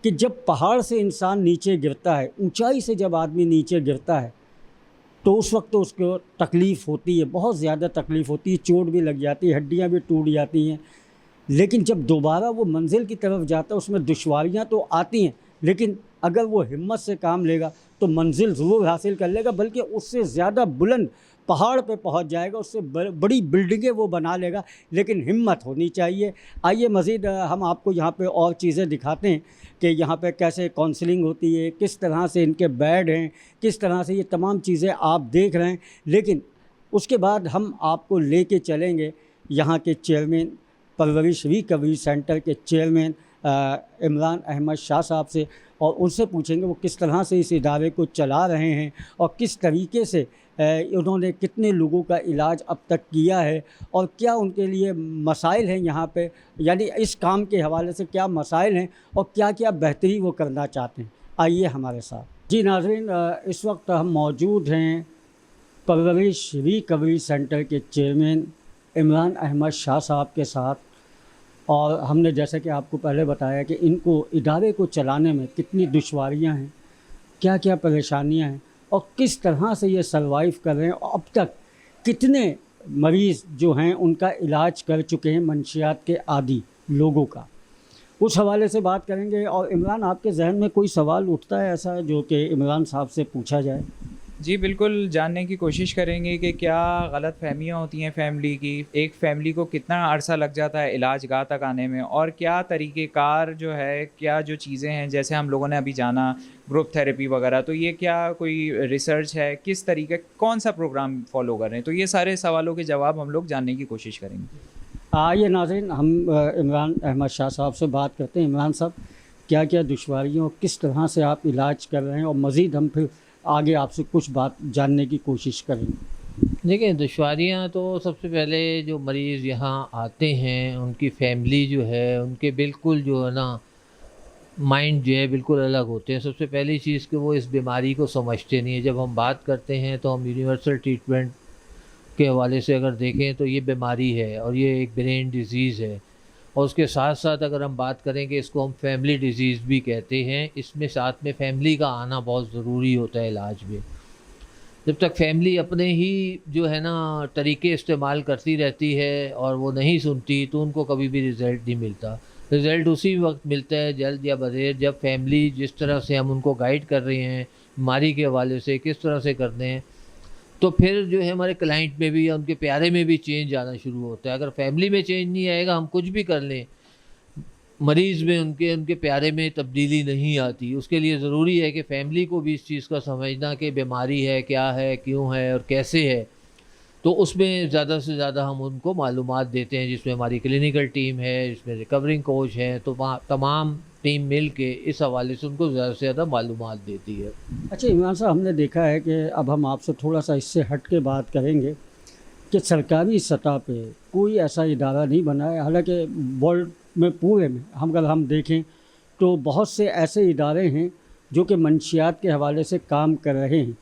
कि जब पहाड़ से इंसान नीचे गिरता है, ऊंचाई से जब आदमी नीचे गिरता है, तो उस वक्त तो उसको तकलीफ़ होती है, बहुत ज़्यादा तकलीफ़ होती है, चोट भी लग जाती है, हड्डियाँ भी टूट जाती हैं। लेकिन जब दोबारा वो मंजिल की तरफ जाता है, उसमें दुश्वारियाँ तो आती हैं, लेकिन अगर वो हिम्मत से काम लेगा तो मंजिल ज़रूर हासिल कर लेगा, बल्कि उससे ज़्यादा बुलंद पहाड़ पे पहुंच जाएगा, उससे बड़ी बिल्डिंगें वो बना लेगा। लेकिन हिम्मत होनी चाहिए। आइए मज़ीद हम आपको यहाँ पे और चीज़ें दिखाते हैं कि यहाँ पे कैसे काउंसलिंग होती है, किस तरह से इनके बेड हैं, किस तरह से ये तमाम चीज़ें आप देख रहे हैं। लेकिन उसके बाद हम आपको लेके चलेंगे यहाँ के चेयरमैन, परवरिश रिकवरी सेंटर के चेयरमैन इमरान अहमद शाह साहब से, और उनसे पूछेंगे वो किस तरह से इस इदारे को चला रहे हैं और किस तरीके से उन्होंने कितने लोगों का इलाज अब तक किया है और क्या उनके लिए मसाइल हैं यहाँ पे, यानी इस काम के हवाले से क्या मसाइल हैं और क्या क्या बेहतरी वो करना चाहते हैं। आइए हमारे साथ। जी नाज़रीन, इस वक्त हम मौजूद हैं परवरिश रिकवरी सेंटर के चेयरमैन इमरान अहमद शाह साहब के साथ, और हमने जैसे कि आपको पहले बताया कि इनको इदारे को चलाने में कितनी दुश्वारियां हैं, क्या क्या परेशानियां हैं और किस तरह से ये सर्वाइव कर रहे हैं, और अब तक कितने मरीज़ जो हैं उनका इलाज कर चुके हैं मंशियात के आदी लोगों का, उस हवाले से बात करेंगे। और इमरान, आपके जहन में कोई सवाल उठता है ऐसा जो कि इमरान साहब से पूछा जाए? जी बिल्कुल, जानने की कोशिश करेंगे कि क्या गलत फहमियाँ होती हैं फैमिली की, एक फ़ैमिली को कितना अरसा लग जाता है इलाज गाह तक आने में, और क्या तरीक़ेकार जो है, क्या जो चीज़ें हैं, जैसे हम लोगों ने अभी जाना ग्रुप थेरेपी वगैरह, तो ये क्या कोई रिसर्च है, किस तरीके कौन सा प्रोग्राम फॉलो कर रहे हैं, तो ये सारे सवालों के जवाब हम लोग जानने की कोशिश करेंगे। आइए नाज़रीन, हम इमरान अहमद शाह साहब से बात करते हैं। इमरान साहब, क्या क्या दुश्वारियों, किस तरह से आप इलाज कर रहे हैं, और मज़ीद हम फिर आगे आपसे कुछ बात जानने की कोशिश करेंगे। देखिए, दुश्वारियाँ तो सबसे पहले जो मरीज़ यहाँ आते हैं उनकी फैमिली जो है उनके बिल्कुल जो है ना माइंड जो है बिल्कुल अलग होते हैं। सबसे पहली चीज़ कि वो इस बीमारी को समझते नहीं है। जब हम बात करते हैं तो हम यूनिवर्सल ट्रीटमेंट के हवाले से अगर देखें तो ये बीमारी है और ये एक ब्रेन डिजीज़ है, और उसके साथ साथ अगर हम बात करें कि इसको हम फैमिली डिजीज़ भी कहते हैं, इसमें साथ में फैमिली का आना बहुत ज़रूरी होता है इलाज में। जब तक फैमिली अपने ही जो है ना तरीके इस्तेमाल करती रहती है और वो नहीं सुनती, तो उनको कभी भी रिज़ल्ट नहीं मिलता। रिज़ल्ट उसी वक्त मिलता है, जल्द या बदेर, जब फैमिली जिस तरह से हम उनको गाइड कर रहे हैं बीमारी के हवाले से किस तरह से करते हैं, तो फिर जो है हमारे क्लाइंट में भी या उनके प्यारे में भी चेंज आना शुरू होता है। अगर फैमिली में चेंज नहीं आएगा, हम कुछ भी कर लें, मरीज़ में उनके प्यारे में तब्दीली नहीं आती। उसके लिए ज़रूरी है कि फ़ैमिली को भी इस चीज़ का समझना कि बीमारी है, क्या है, क्यों है और कैसे है। तो उसमें ज़्यादा से ज़्यादा हम उनको मालूमात देते हैं, जिसमें हमारी क्लिनिकल टीम है, इसमें रिकवरिंग कोच हैं, तो तमाम टीम मिल के इस हवाले से उनको ज़्यादा से ज़्यादा मालूमात देती है। अच्छा इमरान साहब, हमने देखा है कि अब हम आपसे थोड़ा सा इससे हट के बात करेंगे कि सरकारी सतह पे कोई ऐसा इदारा नहीं बना है। हालांकि वर्ल्ड में पूरे में अगर हम देखें तो बहुत से ऐसे इदारे हैं जो कि मंशियात के हवाले से काम कर रहे हैं,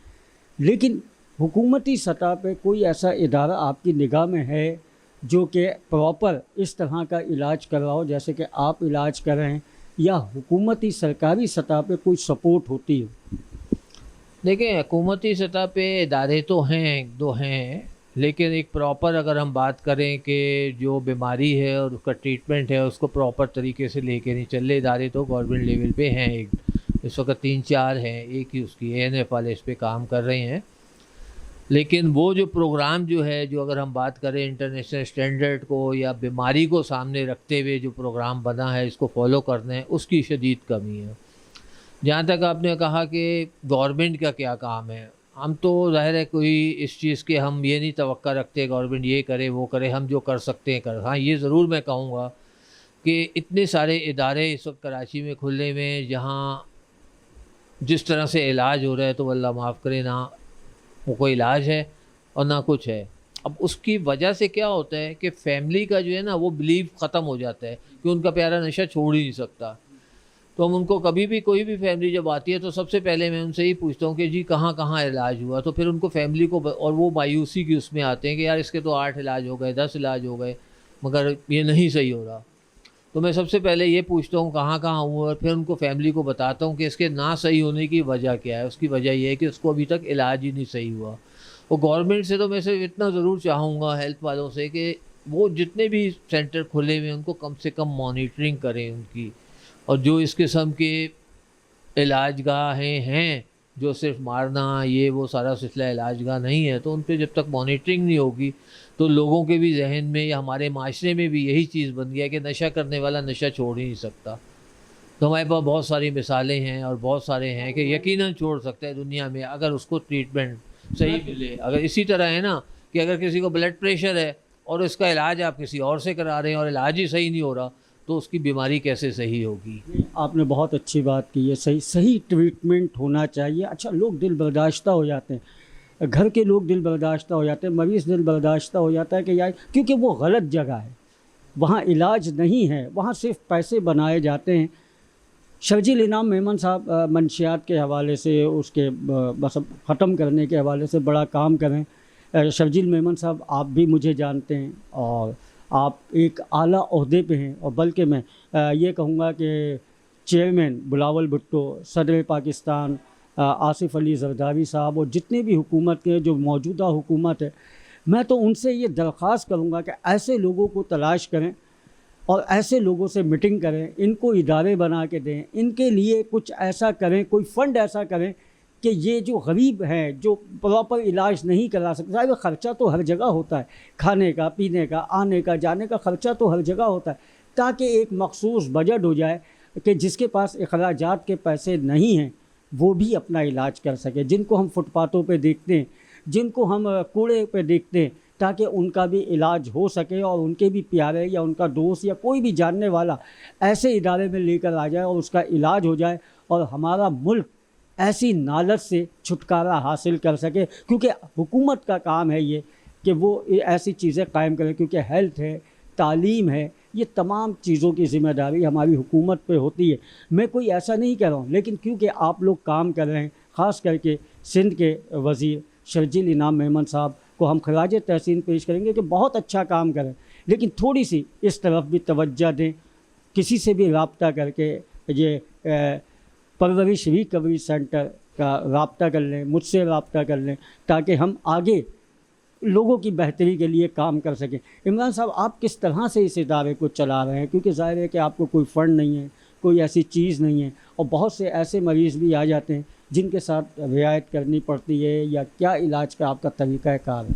लेकिन हुकूमती सतह पे कोई ऐसा इदारा आपकी निगाह में है जो कि प्रॉपर इस तरह का इलाज कर रहा हो जैसे कि आप इलाज कर रहे हैं, या हुकूमती सरकारी सतह पे कोई सपोर्ट होती हो? देखिए, हुकूमती सतह पे इदारे तो हैं, दो हैं, लेकिन एक प्रॉपर अगर हम बात करें कि जो बीमारी है और उसका ट्रीटमेंट है उसको प्रॉपर तरीके से लेके नहीं चल रहे इदारे, तो गवर्नमेंट लेवल पे हैं। एक इस वक्त 3-4 हैं, एक ही उसकी ANF वाले इस पे काम कर रहे हैं। लेकिन वो जो प्रोग्राम जो है, जो अगर हम बात करें इंटरनेशनल स्टैंडर्ड को या बीमारी को सामने रखते हुए जो प्रोग्राम बना है इसको फॉलो करना है, उसकी शदीद कमी है। जहाँ तक आपने कहा कि गवर्नमेंट का क्या काम है, हम तो ज़ाहिर है कोई इस चीज़ के हम ये नहीं तवक्का रखते गवर्नमेंट ये करे वो करे, हम जो कर सकते हैं कर। हाँ, ये ज़रूर मैं कहूँगा कि इतने सारे इदारे इस वक्त कराची में खुले हुए हैं जहाँ जिस तरह से इलाज हो रहा है तो अल्लाह माफ़ करे, ना वो कोई इलाज है और ना कुछ है। अब उसकी वजह से क्या होता है कि फैमिली का जो है ना वो बिलीव ख़त्म हो जाता है कि उनका प्यारा नशा छोड़ ही नहीं सकता। तो हम उनको कभी भी कोई भी फैमिली जब आती है तो सबसे पहले मैं उनसे ही पूछता हूँ कि जी कहाँ कहाँ इलाज हुआ, तो फिर उनको फैमिली को और वो मायूसी की उसमें आते हैं कि यार इसके तो 8 इलाज हो गए, 10 इलाज हो गए, मगर ये नहीं सही हो रहा। तो मैं सबसे पहले ये पूछता हूँ कहाँ कहाँ हुआ और फिर उनको फैमिली को बताता हूँ कि इसके ना सही होने की वजह क्या है। उसकी वजह ये है कि उसको अभी तक इलाज ही नहीं सही हुआ। और गवर्नमेंट से तो मैं सिर्फ इतना ज़रूर चाहूँगा हेल्थ वालों से कि वो जितने भी सेंटर खुले हुए हैं उनको कम से कम मॉनिटरिंग करें उनकी, और जो इस किस्म के इलाजगाहें हैं जो सिर्फ मारना ये वो सारा सिलसिला इलाजगाह नहीं है, तो उन पर जब तक मॉनिटरिंग नहीं होगी तो लोगों के भी जहन में या हमारे माशरे में भी यही चीज़ बन गया कि नशा करने वाला नशा छोड़ ही नहीं सकता। तो हमारे पास बहुत सारी मिसालें हैं और बहुत सारे हैं कि यकीनन छोड़ सकता है दुनिया में अगर उसको ट्रीटमेंट सही मिले। अगर इसी तरह है ना कि अगर किसी को ब्लड प्रेशर है और इसका इलाज आप किसी और से करा रहे हैं और इलाज ही सही नहीं हो रहा तो उसकी बीमारी कैसे सही होगी। आपने बहुत अच्छी बात की है, सही सही ट्रीटमेंट होना चाहिए। अच्छा, लोग दिल बर्दाश्ता हो जाते हैं, घर के लोग दिल बर्दाश्ता हो जाते हैं, मरीज़ दिल बर्दाश्ता हो जाता है कि यार क्योंकि वो गलत जगह है, वहाँ इलाज नहीं है, वहाँ सिर्फ पैसे बनाए जाते हैं। शर्जील इनाम मेमन साहब मंशियात के हवाले से उसके बस ख़त्म करने के हवाले से बड़ा काम करें। शर्जील मेमन साहब आप भी मुझे जानते हैं और आप एक आला ओहदे पे हैं, और बल्कि मैं ये कहूँगा कि चेयरमैन बिलावल भुट्टो, सदर पाकिस्तान आसिफ अली जरदारी साहब और जितने भी हुकूमत के जो मौजूदा हुकूमत है, मैं तो उनसे ये दरख्वास्त करूँगा कि ऐसे लोगों को तलाश करें और ऐसे लोगों से मीटिंग करें, इनको इदारे बना के दें, इनके लिए कुछ ऐसा करें, कोई फ़ंड ऐसा करें कि ये जो गरीब हैं जो प्रॉपर इलाज नहीं करा सकते, साहब ख़र्चा तो हर जगह होता है, खाने का, पीने का, आने का, जाने का ख़र्चा तो हर जगह होता है, ताकि एक मखसूस बजट हो जाए कि जिसके पास अखराजात के पैसे नहीं हैं वो भी अपना इलाज कर सके। जिनको हम फुटपाथों पे देखते हैं, जिनको हम कूड़े पे देखते हैं, ताकि उनका भी इलाज हो सके और उनके भी प्यारे या उनका दोस्त या कोई भी जानने वाला ऐसे इदारे में लेकर आ जाए और उसका इलाज हो जाए और हमारा मुल्क ऐसी नालत से छुटकारा हासिल कर सके। क्योंकि हुकूमत का काम है ये कि वो ऐसी चीज़ें कायम करें, क्योंकि हेल्थ है, तालीम है, ये तमाम चीज़ों की ज़िम्मेदारी हमारी हुकूमत पे होती है। मैं कोई ऐसा नहीं कह रहा हूँ, लेकिन क्योंकि आप लोग काम कर रहे हैं, ख़ास करके सिंध के वज़ीर शर्जील इनाम मेमन साहब को हम खराज तहसीन पेश करेंगे कि बहुत अच्छा काम करें, लेकिन थोड़ी सी इस तरफ भी तवज्जो दें। किसी से भी रब्ता करके ये परवरिश रिकवरी सेंटर का रब्ता कर लें, मुझसे रब्ता कर लें, ताकि हम आगे लोगों की बेहतरी के लिए काम कर सकें। इमरान साहब, आप किस तरह से इस इदारे को चला रहे हैं? क्योंकि ज़ाहिर है कि आपको कोई फ़ंड नहीं है, कोई ऐसी चीज़ नहीं है, और बहुत से ऐसे मरीज़ भी आ जाते हैं जिनके साथ रियायत करनी पड़ती है, या क्या इलाज का आपका तरीक़ाकार है?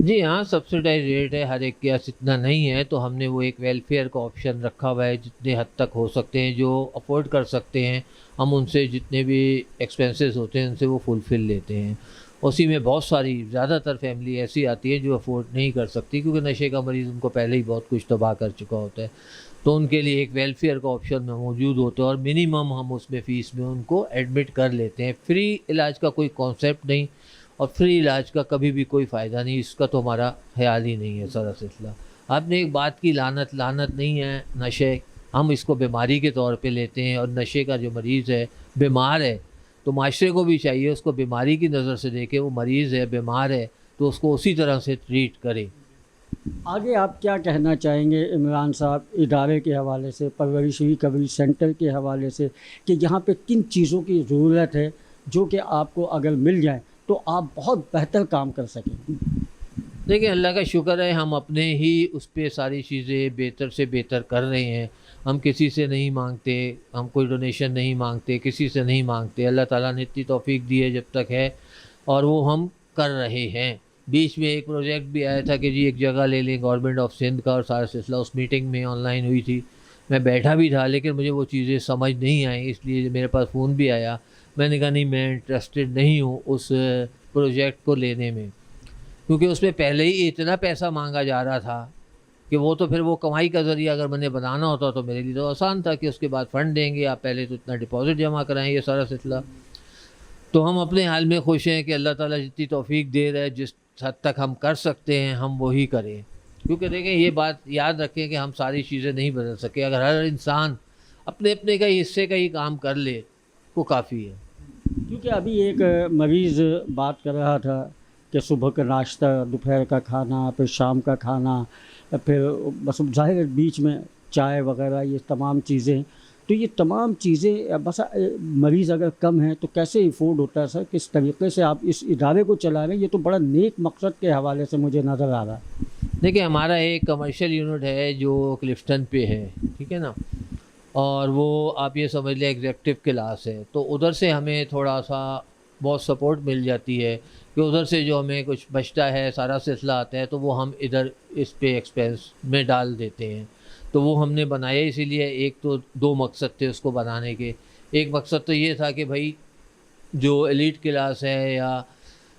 जी हाँ, सब्सिडाइज रेट है, हर एक के पास इतना नहीं है, तो हमने वो एक वेलफेयर का ऑप्शन रखा हुआ है। जितने हद तक हो सकते हैं, जो अफोर्ड कर सकते हैं, हम उनसे जितने भी एक्सपेंसेस होते हैं उनसे वो फुलफ़िल लेते हैं। उसी में बहुत सारी ज़्यादातर फैमिली ऐसी आती है जो अफोर्ड नहीं कर सकती, क्योंकि नशे का मरीज़ उनको पहले ही बहुत कुछ तबाह कर चुका होता है। तो उनके लिए एक वेलफेयर का ऑप्शन में मौजूद होता है और मिनिमम हम उसमें फ़ीस में उनको एडमिट कर लेते हैं। फ्री इलाज का कोई कॉन्सेप्ट नहीं और फ्री इलाज का कभी भी कोई फ़ायदा नहीं, इसका तो हमारा ख्याल ही नहीं है सारा सिलसिला। आपने एक बात की, लानत नहीं है नशे, हम इसको बीमारी के तौर पे लेते हैं, और नशे का जो मरीज़ है बीमार है तो माशरे को भी चाहिए उसको बीमारी की नज़र से देखे, वो मरीज़ है, बीमार है, तो उसको उसी तरह से ट्रीट करे। आगे आप क्या कहना चाहेंगे इमरान साहब, इदारे के हवाले से, परवरिश रिकवरी सेंटर के हवाले से, कि यहाँ पे किन चीज़ों की ज़रूरत है जो कि आपको अगर मिल जाए तो आप बहुत बेहतर काम कर सकें? देखिए, अल्लाह का शुक्र है, हम अपने ही उस पर सारी चीज़ें बेहतर से बेहतर कर रहे हैं। हम किसी से नहीं मांगते, हम कोई डोनेशन नहीं मांगते, किसी से नहीं मांगते। अल्लाह ताला ने इतनी तौफीक दी है जब तक है, और वो हम कर रहे हैं। बीच में एक प्रोजेक्ट भी आया था कि जी एक जगह ले लें गवर्नमेंट ऑफ सिंध का, और सारा सिलसिला उस मीटिंग में ऑनलाइन हुई थी, मैं बैठा भी था, लेकिन मुझे वो चीज़ें समझ नहीं आई, इसलिए मेरे पास फ़ोन भी आया। मैंने कहा नहीं, मैं इंटरेस्टेड नहीं हूँ उस प्रोजेक्ट को लेने में, क्योंकि उसमें पहले ही इतना पैसा मांगा जा रहा था कि वो तो फिर वो कमाई का ज़रिया अगर मैंने बनाना होता तो मेरे लिए तो आसान था कि उसके बाद फ़ंड देंगे, आप पहले तो इतना डिपॉज़िट जमा कराएं, ये सारा सिलसिला। तो हम अपने हाल में खुश हैं कि अल्लाह ताला जितनी तौफीक दे रहा है, जिस हद तक हम कर सकते हैं हम वही करें, क्योंकि देखें ये बात याद रखें कि हम सारी चीज़ें नहीं बदल सके। अगर हर इंसान अपने अपने का हिस्से का ही काम कर ले वो काफ़ी है। क्योंकि अभी एक मरीज़ बात कर रहा था कि सुबह का नाश्ता, दोपहर का खाना, फिर शाम का खाना, फिर बस ज़ाहिर है बीच में चाय वगैरह, ये तमाम चीज़ें, तो ये तमाम चीज़ें बस मरीज़ अगर कम है तो कैसे अफोर्ड होता है सर? किस तरीके से आप इस इदारे को चला रहे हैं? ये तो बड़ा नेक मकसद के हवाले से मुझे नज़र आ रहा है। देखिए हमारा एक कमर्शियल यूनिट है जो क्लिफ्टन पे है, ठीक है ना, और वो आप ये समझ लें एग्जेक्टिव क्लास है, तो उधर से हमें थोड़ा सा बहुत सपोर्ट मिल जाती है कि उधर से जो हमें कुछ बचता है, सारा सिलसिला आता है तो वो हम इधर इस पे एक्सपेंस में डाल देते हैं। तो वो हमने बनाया इसीलिए, एक तो दो मकसद थे उसको बनाने के। एक मकसद तो ये था कि भाई जो एलीट क्लास है या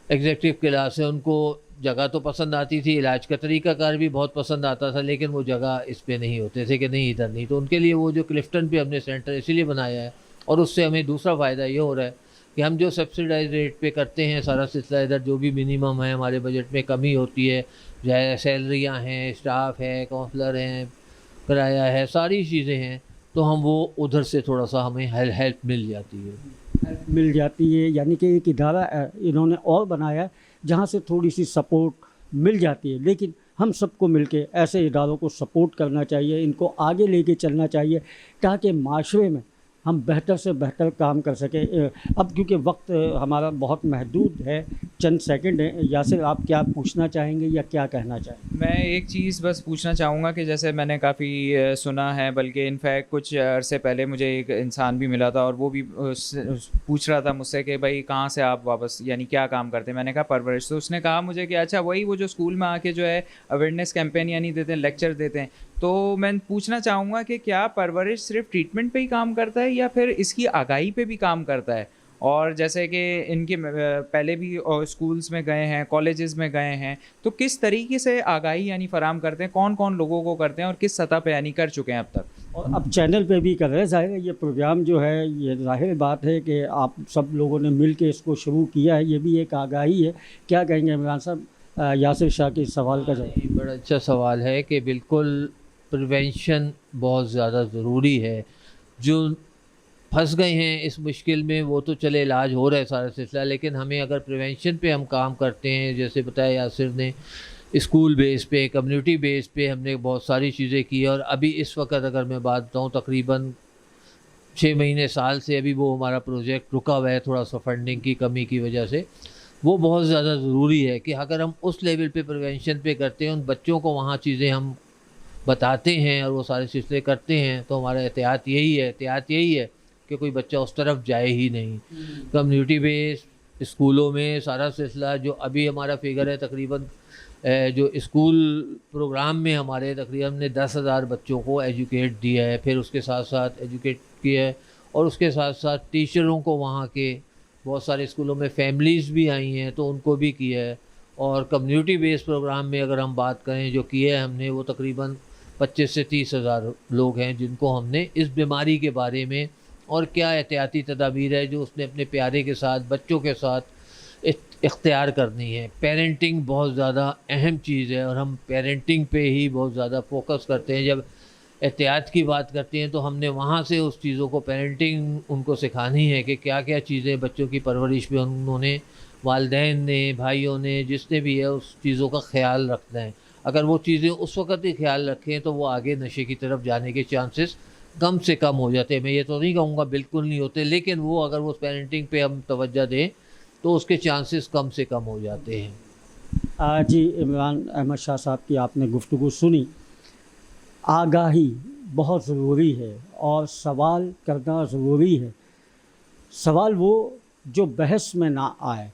एग्जेक्टिव क्लास है उनको जगह तो पसंद आती थी, इलाज का तरीक़ाकार भी बहुत पसंद आता था, लेकिन वो जगह इस पे नहीं होते थे कि नहीं इधर नहीं, तो उनके लिए वो जो क्लिफ्टन पे हमने सेंटर इसीलिए बनाया है। और उससे हमें दूसरा फ़ायदा ये हो रहा है कि हम जो सब्सिडाइज रेट पे करते हैं सारा सिलसिला, इधर जो भी मिनिमम है हमारे बजट में कमी होती है, चाहे सैलरियाँ हैं, स्टाफ है, काउंसलर हैं, किराया है, सारी चीज़ें हैं, तो हम वो उधर से थोड़ा सा हमें हेल्प मिल जाती है। हेल्प मिल जाती है, यानी कि एक इदारा इन्होंने और बनाया जहाँ से थोड़ी सी सपोर्ट मिल जाती है। लेकिन हम सबको मिलके ऐसे इदारों को सपोर्ट करना चाहिए, इनको आगे लेके चलना चाहिए ताकि माशरे में हम बेहतर से बेहतर काम कर सकें। अब क्योंकि वक्त हमारा बहुत महदूद है, चंद सेकंड हैं, यासिर आप क्या पूछना चाहेंगे या क्या कहना चाहेंगे? मैं एक चीज़ बस पूछना चाहूँगा कि जैसे मैंने काफ़ी सुना है, बल्कि इनफैक्ट कुछ अरसे पहले मुझे एक इंसान भी मिला था और वो भी पूछ रहा था मुझसे कि भाई कहाँ से आप वापस, यानी क्या काम करते हैं? मैंने कहा परवरिश। तो उसने कहा मुझे कि अच्छा वही वो जो स्कूल में आके जो है अवेयरनेस कैंपेन यानी देते हैं, लेक्चर देते हैं। तो मैं पूछना चाहूँगा कि क्या परवरिश सिर्फ ट्रीटमेंट पे ही काम करता है या फिर इसकी आगाही पे भी काम करता है? और जैसे कि इनके पहले भी स्कूल्स में गए हैं, कॉलेजेस में गए हैं, तो किस तरीके से आगाही यानी फ़राहम करते हैं, कौन कौन लोगों को करते हैं और किस सतह पे यानी कर चुके हैं अब तक? और अब चैनल पे भी कर रहे हैं। ज़ाहिर है ये प्रोग्राम जो है, ये ज़ाहिर बात है कि आप सब लोगों ने मिल के इसको शुरू किया है, ये भी एक आगाही है। क्या कहेंगे इमरान साहब यासिर शाह के सवाल का जवाब? ये बड़ा अच्छा सवाल है कि बिल्कुल प्रिवेंशन बहुत ज़्यादा ज़रूरी है। जो फंस गए हैं इस मुश्किल में वो तो चले इलाज हो रहा है सारा सिलसिला, लेकिन हमें अगर प्रिवेंशन पे हम काम करते हैं, जैसे बताया यासिर ने, स्कूल बेस पे, कम्युनिटी बेस पे हमने बहुत सारी चीज़ें की। और अभी इस वक्त अगर मैं बात बताऊँ, तकरीबन 6 महीने साल से अभी वो हमारा प्रोजेक्ट रुका हुआ है थोड़ा सा फंडिंग की कमी की वजह से। वो बहुत ज़्यादा ज़रूरी है कि अगर हम उस लेवल पे प्रिवेंशन पे करते हैं, उन बच्चों को वहाँ चीज़ें हम बताते हैं और वो सारे सिलसिले करते हैं, तो हमारा एहतियात यही है कि कोई बच्चा उस तरफ जाए ही नहीं। कम्युनिटी बेस स्कूलों में सारा सिलसिला, जो अभी हमारा फिगर है तकरीबन जो स्कूल प्रोग्राम में हमारे तकरीबन हमने 10,000 बच्चों को एजुकेट दिया है, फिर उसके साथ साथ एजुकेट किया है, और उसके साथ साथ टीचरों को वहाँ के बहुत सारे स्कूलों में फैमिलीज़ भी आई हैं तो उनको भी किया है। और कम्युनिटी बेस्ड प्रोग्राम में अगर हम बात करें जो किया है हमने, वो तकरीबन 25 से 30,000 लोग हैं जिनको हमने इस बीमारी के बारे में और क्या एहतियाती तदाबीर है जो उसने अपने प्यारे के साथ, बच्चों के साथ इख्तियार करनी है। पेरेंटिंग बहुत ज़्यादा अहम चीज़ है और हम पेरेंटिंग पे ही बहुत ज़्यादा फोकस करते हैं। जब एहतियात की बात करते हैं तो हमने वहाँ से उस चीज़ों को, पेरेंटिंग उनको सिखानी है कि क्या क्या चीज़ें बच्चों की परवरिश में उन्होंने, वालिदैन ने, भाइयों ने, जिसने भी है, उस चीज़ों का ख्याल रखना है। अगर वो चीज़ें उस वक़्त ही ख्याल रखें तो वो आगे नशे की तरफ जाने के चांसेस कम से कम हो जाते हैं। मैं ये तो नहीं कहूँगा बिल्कुल नहीं होते, लेकिन वो अगर वो पेरेंटिंग पे हम तवज्जो दें तो उसके चांसेस कम से कम हो जाते हैं। जी, इमरान अहमद शाह साहब की आपने गुफ्तगू सुनी। आगाही बहुत ज़रूरी है और सवाल करना ज़रूरी है। सवाल वो जो बहस में ना आए,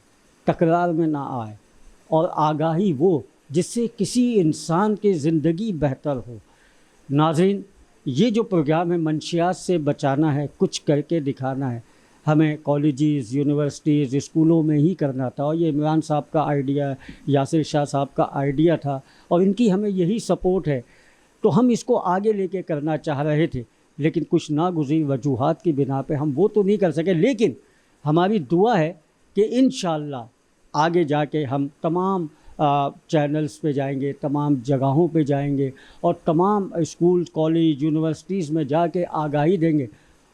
तकरार में ना आए, और आगाही वो जिससे किसी इंसान की ज़िंदगी बेहतर हो। नाज़रीन, ये जो प्रोग्राम है, मंशियात से बचाना है, कुछ करके दिखाना है, हमें कॉलेजेस, यूनिवर्सिटीज़, स्कूलों में ही करना था और ये इमरान साहब का आइडिया, यासिर शाह साहब का आइडिया था और इनकी हमें यही सपोर्ट है। तो हम इसको आगे लेके करना चाह रहे थे, लेकिन कुछ नागुज़ीर वजूहात की बिना पे हम वो तो नहीं कर सके। लेकिन हमारी दुआ है कि इंशाअल्लाह आगे जाके हम तमाम चैनल्स पे जाएंगे, तमाम जगहों पे जाएंगे और तमाम स्कूल, कॉलेज, यूनिवर्सिटीज़ में जाके आगाही देंगे।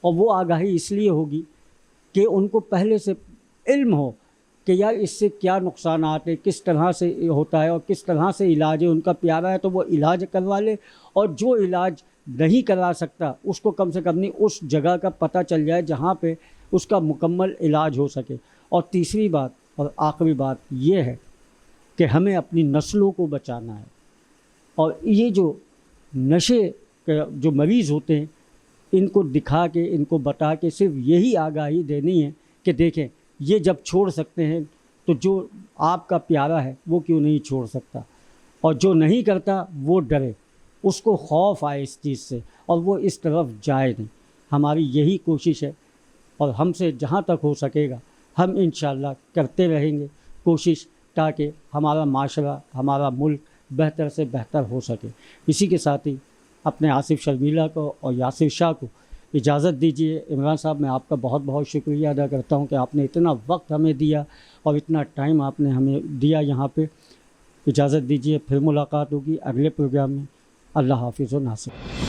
और वो आगाही इसलिए होगी कि उनको पहले से इल्म हो कि यार इससे क्या नुकसान आते, किस तरह से होता है और किस तरह से इलाज है। उनका प्यारा है तो वो इलाज करवा ले, और जो इलाज नहीं करा सकता उसको कम से कम नहीं उस जगह का पता चल जाए जहाँ पे उसका मुकम्मल इलाज हो सके। और तीसरी बात और आखिरी बात ये है कि हमें अपनी नस्लों को बचाना है। और ये जो नशे के जो मरीज़ होते हैं इनको दिखा के, इनको बता के सिर्फ यही आगाही देनी है कि देखें ये जब छोड़ सकते हैं तो जो आपका प्यारा है वो क्यों नहीं छोड़ सकता, और जो नहीं करता वो डरे, उसको खौफ आए इस चीज़ से और वो इस तरफ जाए नहीं। हमारी यही कोशिश है और हमसे जहाँ तक हो सकेगा हम इंशाअल्लाह करते रहेंगे कोशिश, ताकि हमारा माशरा, हमारा मुल्क बेहतर से बेहतर हो सके। इसी के साथ ही अपने आसिफ शर्मीला को और यासिर शाह को इजाज़त दीजिए। इमरान साहब, मैं आपका बहुत बहुत शुक्रिया अदा करता हूँ कि आपने इतना वक्त हमें दिया और इतना टाइम आपने हमें दिया यहाँ पे। इजाज़त दीजिए, फिर मुलाकात होगी अगले प्रोग्राम में। अल्लाह हाफिज़ व नासिर।